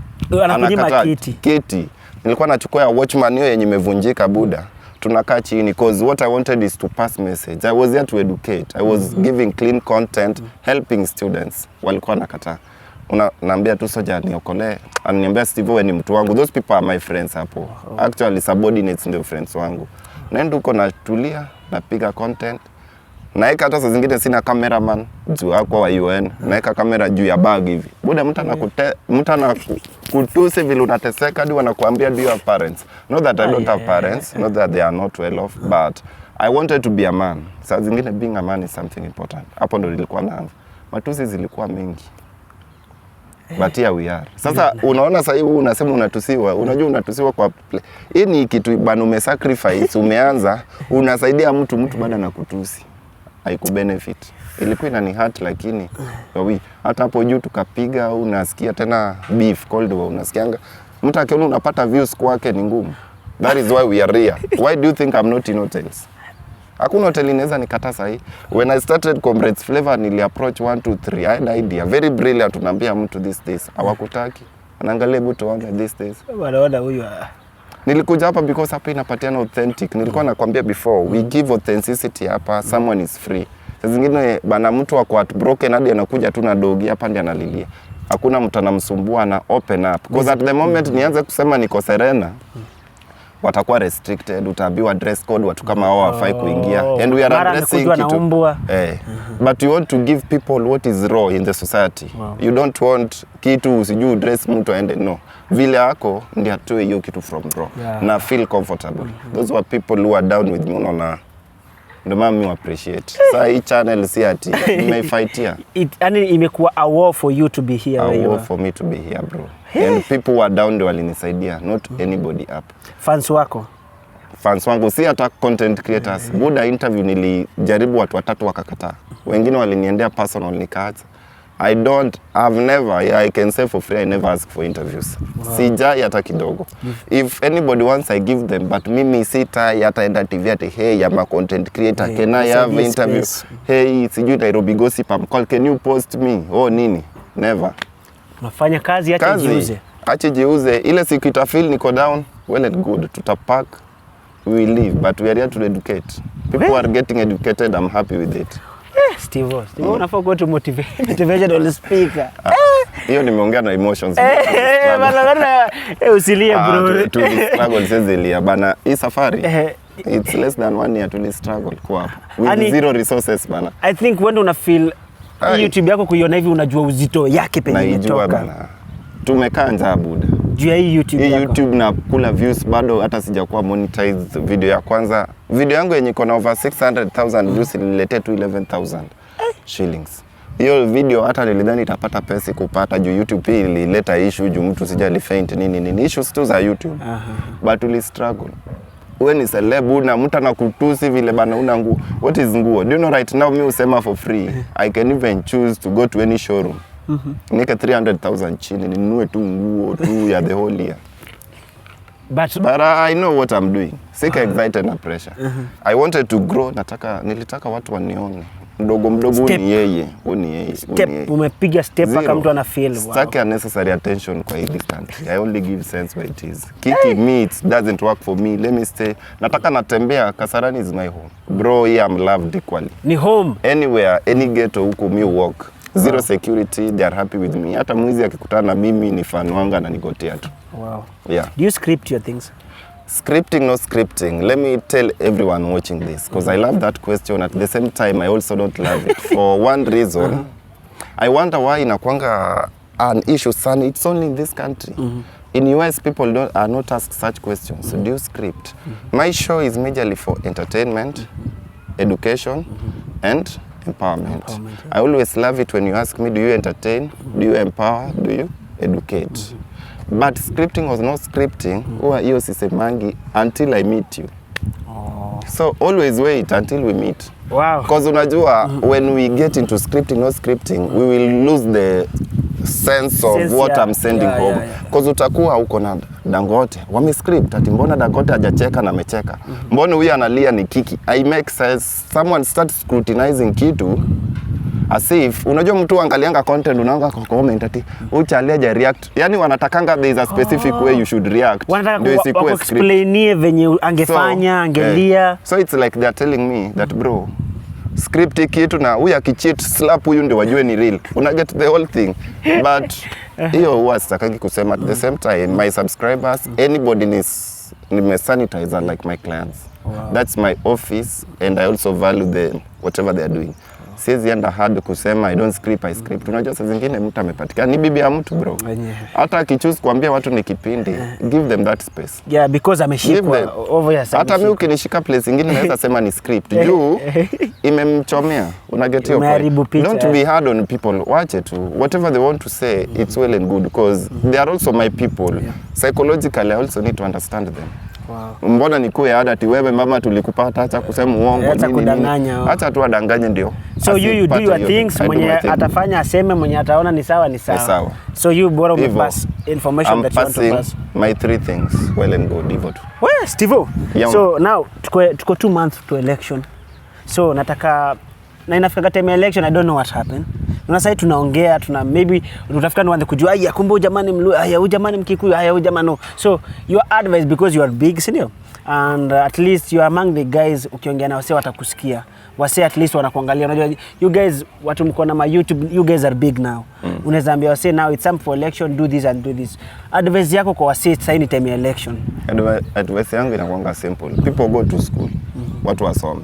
Anakata kiti. Nilikuwa nachukua ya watchman hiyo yenye imevunjika buda. Tunakaa chini because what I wanted is to pass message. I was there to educate. I was giving clean content, helping students. Walikuwa nakataa. Naambia tu soja niokolee. Ananiambia Stevo wewe ni mtu wangu. Those people are my friends hapo. Actually subordinates ndio friends wangu. Naenda huko natulia, napiga content. Naeka hata saa zingine sina cameraman juu yako wa UN. Naeka kamera juu ya bag hivi. Buda mtu anakutusi vile unateseka hadi wanakuambia do you have parents. Not that I don't have parents, not that they are not well off, but I wanted to be a man. Saa zingine being a man is something important. Hapo ndo nilikuwa naanza. Matusi zilikuwa mengi. But here we are. Sasa unaona sasa hivi unasema unatusiwa, unajua unatusiwa kwa hii ni kitu bana umesacrifice, umeanza, unasaidia mtu bado anakutusi. Haikubenefit. Ilikuwa inani hurt lakini hata hapo juu tukapiga unasikia tena beef cold war unasikianga mtu akiona unapata views kwake ni ngumu. That is why we are here. Why do you think I'm not in hotels? Hakuna hotel inaweza nikataa sahi. When I started Comrades Flavor nili approach 1 2 3. I had idea very brilliant, tunaambia mtu these days hawakutaki. Anaangalia buto wangu these days. Wanaona huyu. Nilikuja hapa because hapa inapatiana authentic. Nilikuwa nakwambia before we give authenticity hapa, someone is free. Sasa zingine bana mtu wako at broken hadi anakuja tu na dogi hapa ndiye analilia. Hakuna mtu anamsumbua na open up. Because at the moment nianze kusema niko Serena. Watakuwa restricted, utaambiwa dress code, watu kama hao hawafai kuingia. And we are addressing kitu. But you want to give people what is raw in the society. You don't want kitu usijui dress mtu aende no. Vile yako ndio atoe hiyo kitu from raw. Na feel comfortable. Those were people who are down with me unaona. Ndio maana mimi appreciate. Sasa hii channel si ati nimeifightia. Yani imekuwa a war for you to be here. A war for me to be here bro. And people who are down ndio walinisaidia, not anybody up. Fans wako? Fans wangu si hata content creators. Buda interview nilijaribu watu 3 wakakataa. Wengine waliniendea personal nikaacha. I've never, I can say for free, I never ask for interviews. Sijai hata kidogo. If anybody wants, I give them. But mimi sitai hata enda TV ati, hey, I'm a content creator. Can I have interview? Hey, sijui Nairobi Gossip, I'm called, can you post me? Oh, nini? Never. Unafanya kazi hata jiuze. Acha jiuze. Ile siku itafeel niko down, well and good. Tutapack, we will leave. But we are here to educate. People are getting educated, I'm happy with it. Stevo, unafaa kuwa tu motivational speaker. Hiyo nimeongea na emotions. Usilie bro. Tu struggle sasa bana hii safari. It's less than 1 year to struggle kwa hapo. With zero resources bana. I think when una feel YouTube yako kuiona hivi unajua uzito yake penye imetoka. Bana. Tumekaa njaa buda. Juu ya hii YouTube yako. YouTube na kula views bado hata sijakuwa monetized. Video ya kwanza, video yangu yenye iko na over 600,000 views ililetea tu 11,000 shillings. Hiyo video hata nilidhani itapata pesa kupata juu YouTube pia ilileta issue juu mtu sijali faint nini issues tu za YouTube. But we struggle. Wewe ni celeb na mtu anakutusi vile bana una nguo. What is nguo? Do you know right now me usema for free. I can even choose to go to any showroom. Nika 300,000 chini ninunue tu nguo tu ya the whole year. But I know what I'm doing. Sika excited na pressure. I wanted to grow, nilitaka watu wanione. Mdogo ni yeye. Step, umepiga step mpaka mtu ana feel. Sitaki unnecessary attention kwa hii country. I only give sense where it is. Kiki me, it doesn't work for me. Let me stay. Nataka natembea, Kasarani is my home. Bro, here I'm loved equally. Ni home. Anywhere, any ghetto huko me walk. Zero security, they are happy with me. Hata mwizi akikutana na mimi ni fan wanga na nigotea tu. Wow. Yeah. Do you script your things? Scripting, no scripting. Let me tell everyone watching this, because I love that question. At the same time, I also don't love it. For one reason, I wonder why inakwanga an issue, son. It's only in this country. In US, people are not asked such questions. So do you script? My show is majorly for entertainment, education, and empowerment. I always love it when you ask me, do you entertain? Do you empower? Do you educate? But scripting was not scripting. Hiyo sisemangi until I meet you. So always wait until we meet. Wow. Because unajua when we get into scripting, not scripting, we will lose the sense of what I'm sending home. Because utakuwa uko na Dangote wamescript ati mbona Dangote hajacheka na amecheka. Mbona huyu analia ni kiki. I make sense. Someone start scrutinizing kitu as if unajua mtu angalianga content unaanga comment ati uchalia ja react. Yani wanatakanga there is a specific way you should react. Ndio isikuwe explainie venye angefanya angelia. So it's like they are telling me that bro script kitu na huyu akicheat slap huyu ndio wajue ni real. Una get the whole thing. But hiyo huwa sitakangi kusema. At the same time my subscribers, anybody nime sanitizer like my clients. That's my office and I also value them whatever they are doing. Siwezi enda hard kusema I don't script, I script. Unajua saa zingine mtu amepatikana ni bibi ya mtu bro. Hata akichoose kuambia watu ni kipindi, give them that space. Yeah, because ameshikwa obviously. Hata mimi ukinishika place nyingine naweza sema ni script. Juu imemchomea. Una get your point. Don't be hard on people. Watch it. Whatever they want to say, it's well and good because they are also my people. Psychologically I also need to understand them. Wow. Mbona nikuwe hada ati wewe mama tulikupata acha kusema uongo acha kudanganya. Acha tu adanganye ndio. So you do your things, mwenye atafanya aseme, mwenye ataona ni sawa ni sawa. So you bora umepass information that you want to pass. My three things well and good hivyo tu. Well, Stevo. So now tuko 2 months to election. So nataka na inafika time election I don't know what happened. Na sasa tunaongea maybe tutafika nianze kujua aya kumbe jamani Mluo aya jamani Mkikuyu aya jamani no. So your advice because you are big senior and at least you are among the guys ukiongea na wase watakusikia. Wase at least wanakuangalia. Unajua you guys watu mko na YouTube you guys are big now. Unaweza ambia wase now it's time for election do this and do this. Advice yako kwa wase sasa ni time ya election. Advice yangu inakuanga simple. People go to school. Watu wasome.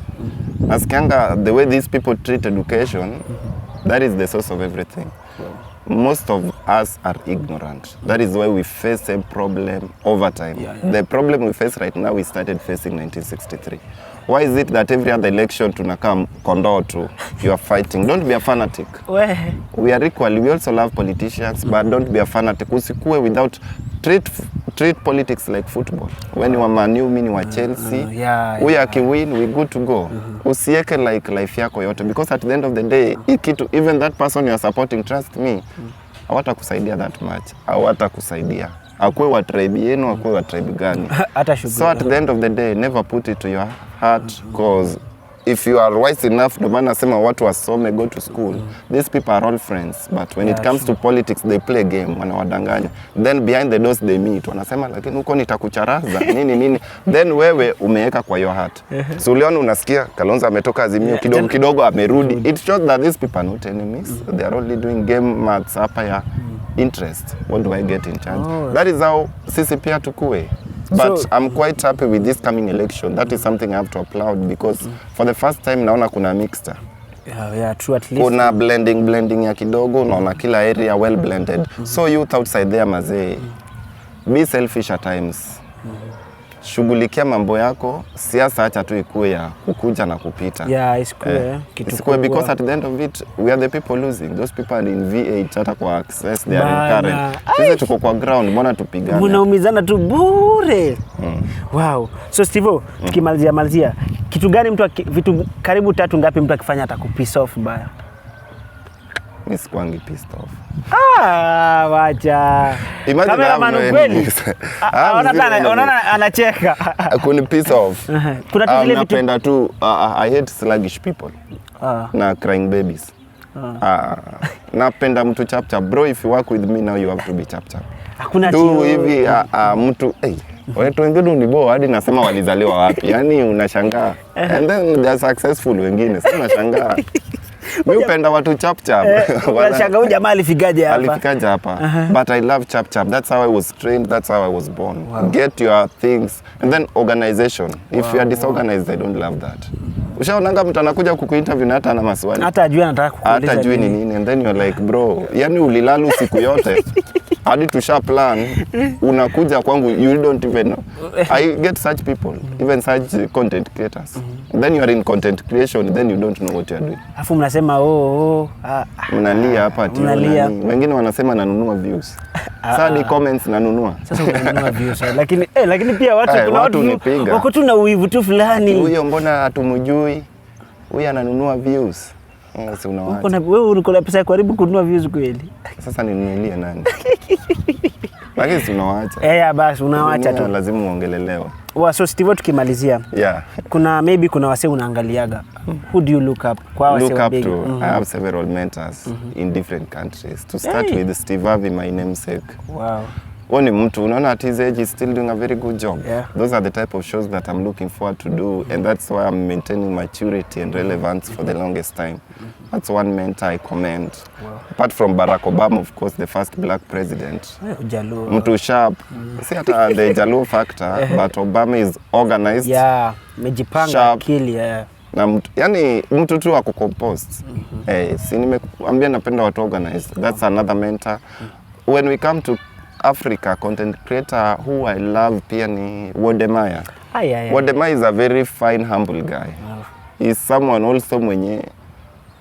Nasikianga the way these people treat education that is the source of everything. Most of us are ignorant. That is why we face a problem over time. The problem we face right now we started facing 1963. Why is it that every other election tunakam kondoo tu you are fighting? Don't be a fanatic. We are equal. We also love politicians, but don't be a fanatic. Usikue without treat politics like football. When you are Man U, mimi wa Chelsea. We are win, we good to go. Usieke like life yako yote because at the end of the day, even that person you are supporting, trust me, hawatakusaidia that much. Hawatakusaidia. Akwe wa tribe yenu, akwe wa tribe gani. So at the end of the day, never put it to your heart because if you are wise enough, the man asema watu wasome, go to school. These people are all friends, but when it comes to politics, they play game, wanawadanganya. Then behind the doors they meet, wanasema lakini huko nitakucharaza, nini. Then wewe umeweka kwa your heart. So uliona unasikia Kalonzo ametoka Azimio kidogo amerudi. It shows that these people are not enemies. They are only doing game maths hapa ya interest. What do I get in charge? That is how sisi pia tukue. But I'm quite happy with this coming election. That is something I have to applaud because for the first time naona kuna mixture. Yeah, true, at least. Kuna blending ya kidogo, naona kila area well blended. So youth outside there mazee, be selfish at times. Shughulikia mambo yako, siasa acha tu ikue ya kukuja na kupita. Yeah, isikue because at the end of it we are the people losing. Those people are in V8 hata kwa access they are in current. Sisi tuko kwa ground, mbona tupigane? Mnaumizana tu bure. Wow. So Stevo, tukimalizia, kitu gani vitu karibu 3 ngapi mtu akifanya atakupiss off baya? Mimi sikwangi pissed off. Wacha. Cameraman kweli. Unaona anacheka. Kuni piss off. Kuna tu vile vitu. Napenda tu I hate sluggish people. Na crying babies. Napenda mtu chap bro, if you work with me now you have to be chap. Hakuna tu hivi mtu watu wengine unibo hadi nasema walizaliwa wapi? Yaani unashangaa. And then they are successful wengine. Sasa unashangaa. Mimi upenda watu chap. Unashangaa huyu jamaa alifikaje hapa? But I love chap. That's how I was trained, that's how I was born. Wow. Get your things and then organization. If you are disorganized, I don't love that. Ushaonanga mtu anakuja kukuinterview na hata ana maswali. Hata ajui anataka kukuuliza. Hata ajui ni nini and then you're like bro, yani ulilalu siku yote. Hadi tusha plan unakuja kwangu you don't even know. I get such people, even such content creators. Then you are in content creation, then you don't know what you are doing. Afu mnasema mnalia hapa ati wengine wanasema nanunua views. Sasa comments nanunua. Sasa unanunua views. Lakini pia watu kuna watu wako tu na uivu tu fulani. Huyo mbona hatumjui? Huyu ananunua views. Si unawacha. Wewe uko na pesa karibu kununua views kweli? Sasa ninunulie nani? Lakini si unawaacha. Basi unawaacha tu. Lazima uongelelewe. So Stevo, tukimalizia. Yeah. Kuna wasee unaangaliaga. Who do you look up? Kwa wasee wa big? I have several mentors in different countries. To start with Stevo, my namesake. Wow. Oni mtu unaona at his age is still doing a very good job. Yeah. Those are the type of shows that I'm looking forward to do and that's why I'm maintaining maturity and relevance for the longest time. That's one mentor I commend. Wow. Apart from Barack Obama, of course, the first black president. Mtu sharp. See hata the Jalango factor, but Obama is organized. Yeah, mejipanga akili. Na mtu, yani mtu tu ako composed. Si nimekuambia napenda watu organized. That's another mentor. When we come to Africa, content creator who I love pia ni Wabosha. Wabosha is a very fine, humble guy. Wow. He's someone also mwenye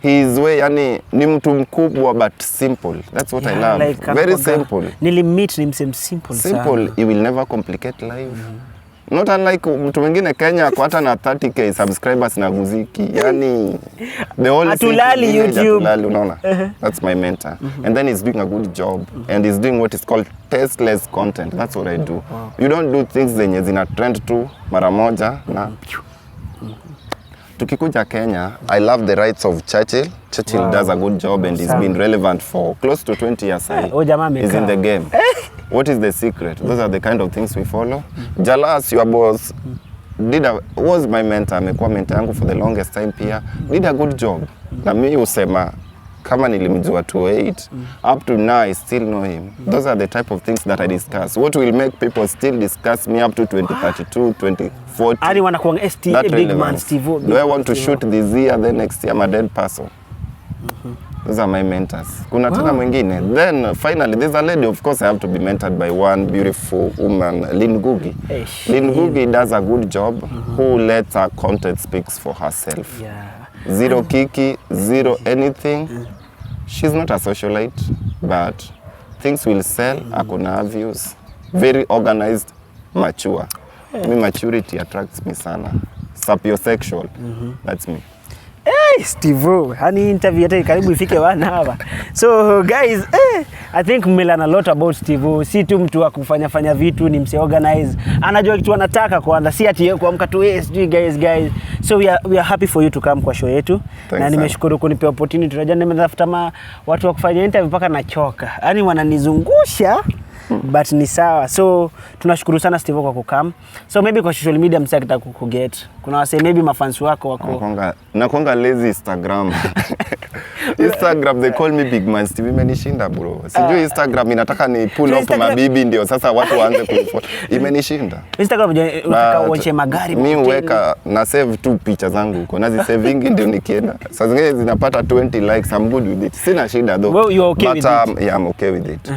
his way, yani ni mtu mkubwa but simple. That's what I love. Like very simple. Nilimmeet ni msem simple. Simple, he will never complicate life. Not unlike mtu mwingine Kenya kwa hata na 30k subscribers na muziki. Yani the whole atulali YouTube. Unaona? That's my mentor. And then he's doing a good job and he's doing what is called tasteless content. That's what I do. Wow. You don't do things zenye zina trend tu mara moja na tukikuja Kenya, I love the rights of Churchill. Churchill does a good job and he's been relevant for close to 20 years. He's in the game. What is the secret? Those are the kind of things we follow. Jalas, your boss, was my mentor. Amekuwa mentor yangu for the longest time pia. Did a good job. Na mimi usema kama nilimjua 28, up to now I still know him. Those are the type of things that I discuss. What will make people still discuss me up to 2032, 2040? Ani wanakuanga ST big man Stevo. Do I want to shoot this year, then next year I'm a dead person? Those are my mentors. Kuna tena mwingine. Then finally there's a lady, of course I have to be mentored by one beautiful woman, Lynn Ngugi. Lynn Ngugi does a good job who lets her content speaks for herself. Zero kiki, zero anything. She's not a socialite, but things will sell, akuna views. Very organized, mature. Me maturity attracts me sana. Sapiosexual. That's me. Stevo, hani interview hata karibu ifike 1 hour. So guys, I think mmelearn a lot about Stevo. Si tu mtu wa kufanya vitu, ni mse organize. Anajua kitu anataka kwanza, si ati kuamka tu guys. So we are happy for you to come kwa show yetu. Na nimeshukuru kunipea opportunity. Tunajua nimetafuta watu wa kufanya interview mpaka nachoka. Yaani wananizungusha. But ni sawa. So tunashukuru sana Stevo kwa kukam. So maybe kwa social media msakita kukuget. Kuna wase maybe mafans wako nakonga lazy Instagram. Instagram they call me Big Man Steve, imenishinda bro. Sijui Instagram inataka ni pull up mabibi ndio sasa watu waanze kuifollow. Imenishinda. Instagram unataka uache magari. Mimi huweka na save tu picha zangu huko. Nazi saving ndio nikienda. Sasa zingine zinapata 20 likes, I'm good with it. Sina shida though. Well, you're okay with it? Yeah, I'm okay with it.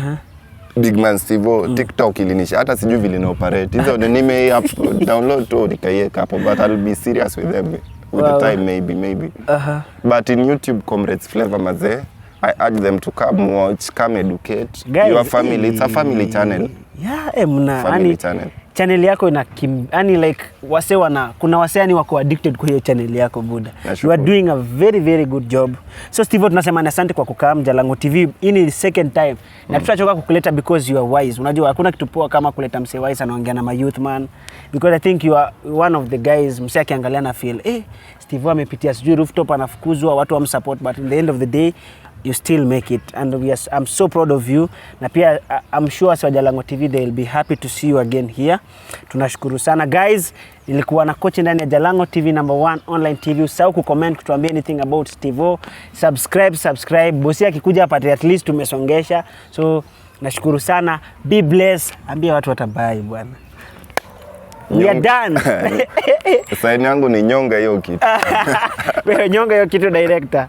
Big Man Stevo, TikTok ilinisha hata sijui vile na operate. Hizo nime download tu nikaiweka hapo, but I'll be serious with them with the time maybe. But in YouTube Comrades Flavor Maze, I urge them to come watch, come educate. Guys, your family, it's a family channel. Yeah, mna family channel. Channel yako ina like wase kuna wase wako addicted kwa hiyo channel yako buda. You are doing a very very good job. So Stevo, tunasema asante kwa kukaa Jalango TV. Hii ni second time. Na tutachoka kukuleta because you are wise. Unajua hakuna kitu poa kama kuleta mse wise anaongea na youth man, because I think you are one of the guys mse akiangalia na feel Stevo amepitia sijui rooftop anafukuzwa watu wamsupport, but in the end of the day you still make it, and I'm so proud of you. Na pia I'm sure as Jalango TV they will be happy to see you again here. Tunashukuru sana guys. Nilikuwa na coach ndani ya Jalango TV #1 online TV. Usahau kucomment kutuambia anything about Stevo. Subscribe. Bosi akikuja hapa at least tumesongesha. So nashukuru sana. Be blessed. Ambia watu watabai bwana. We are done. Sign yangu ni nyonga hiyo kitu. Wewe nyonga hiyo kitu director.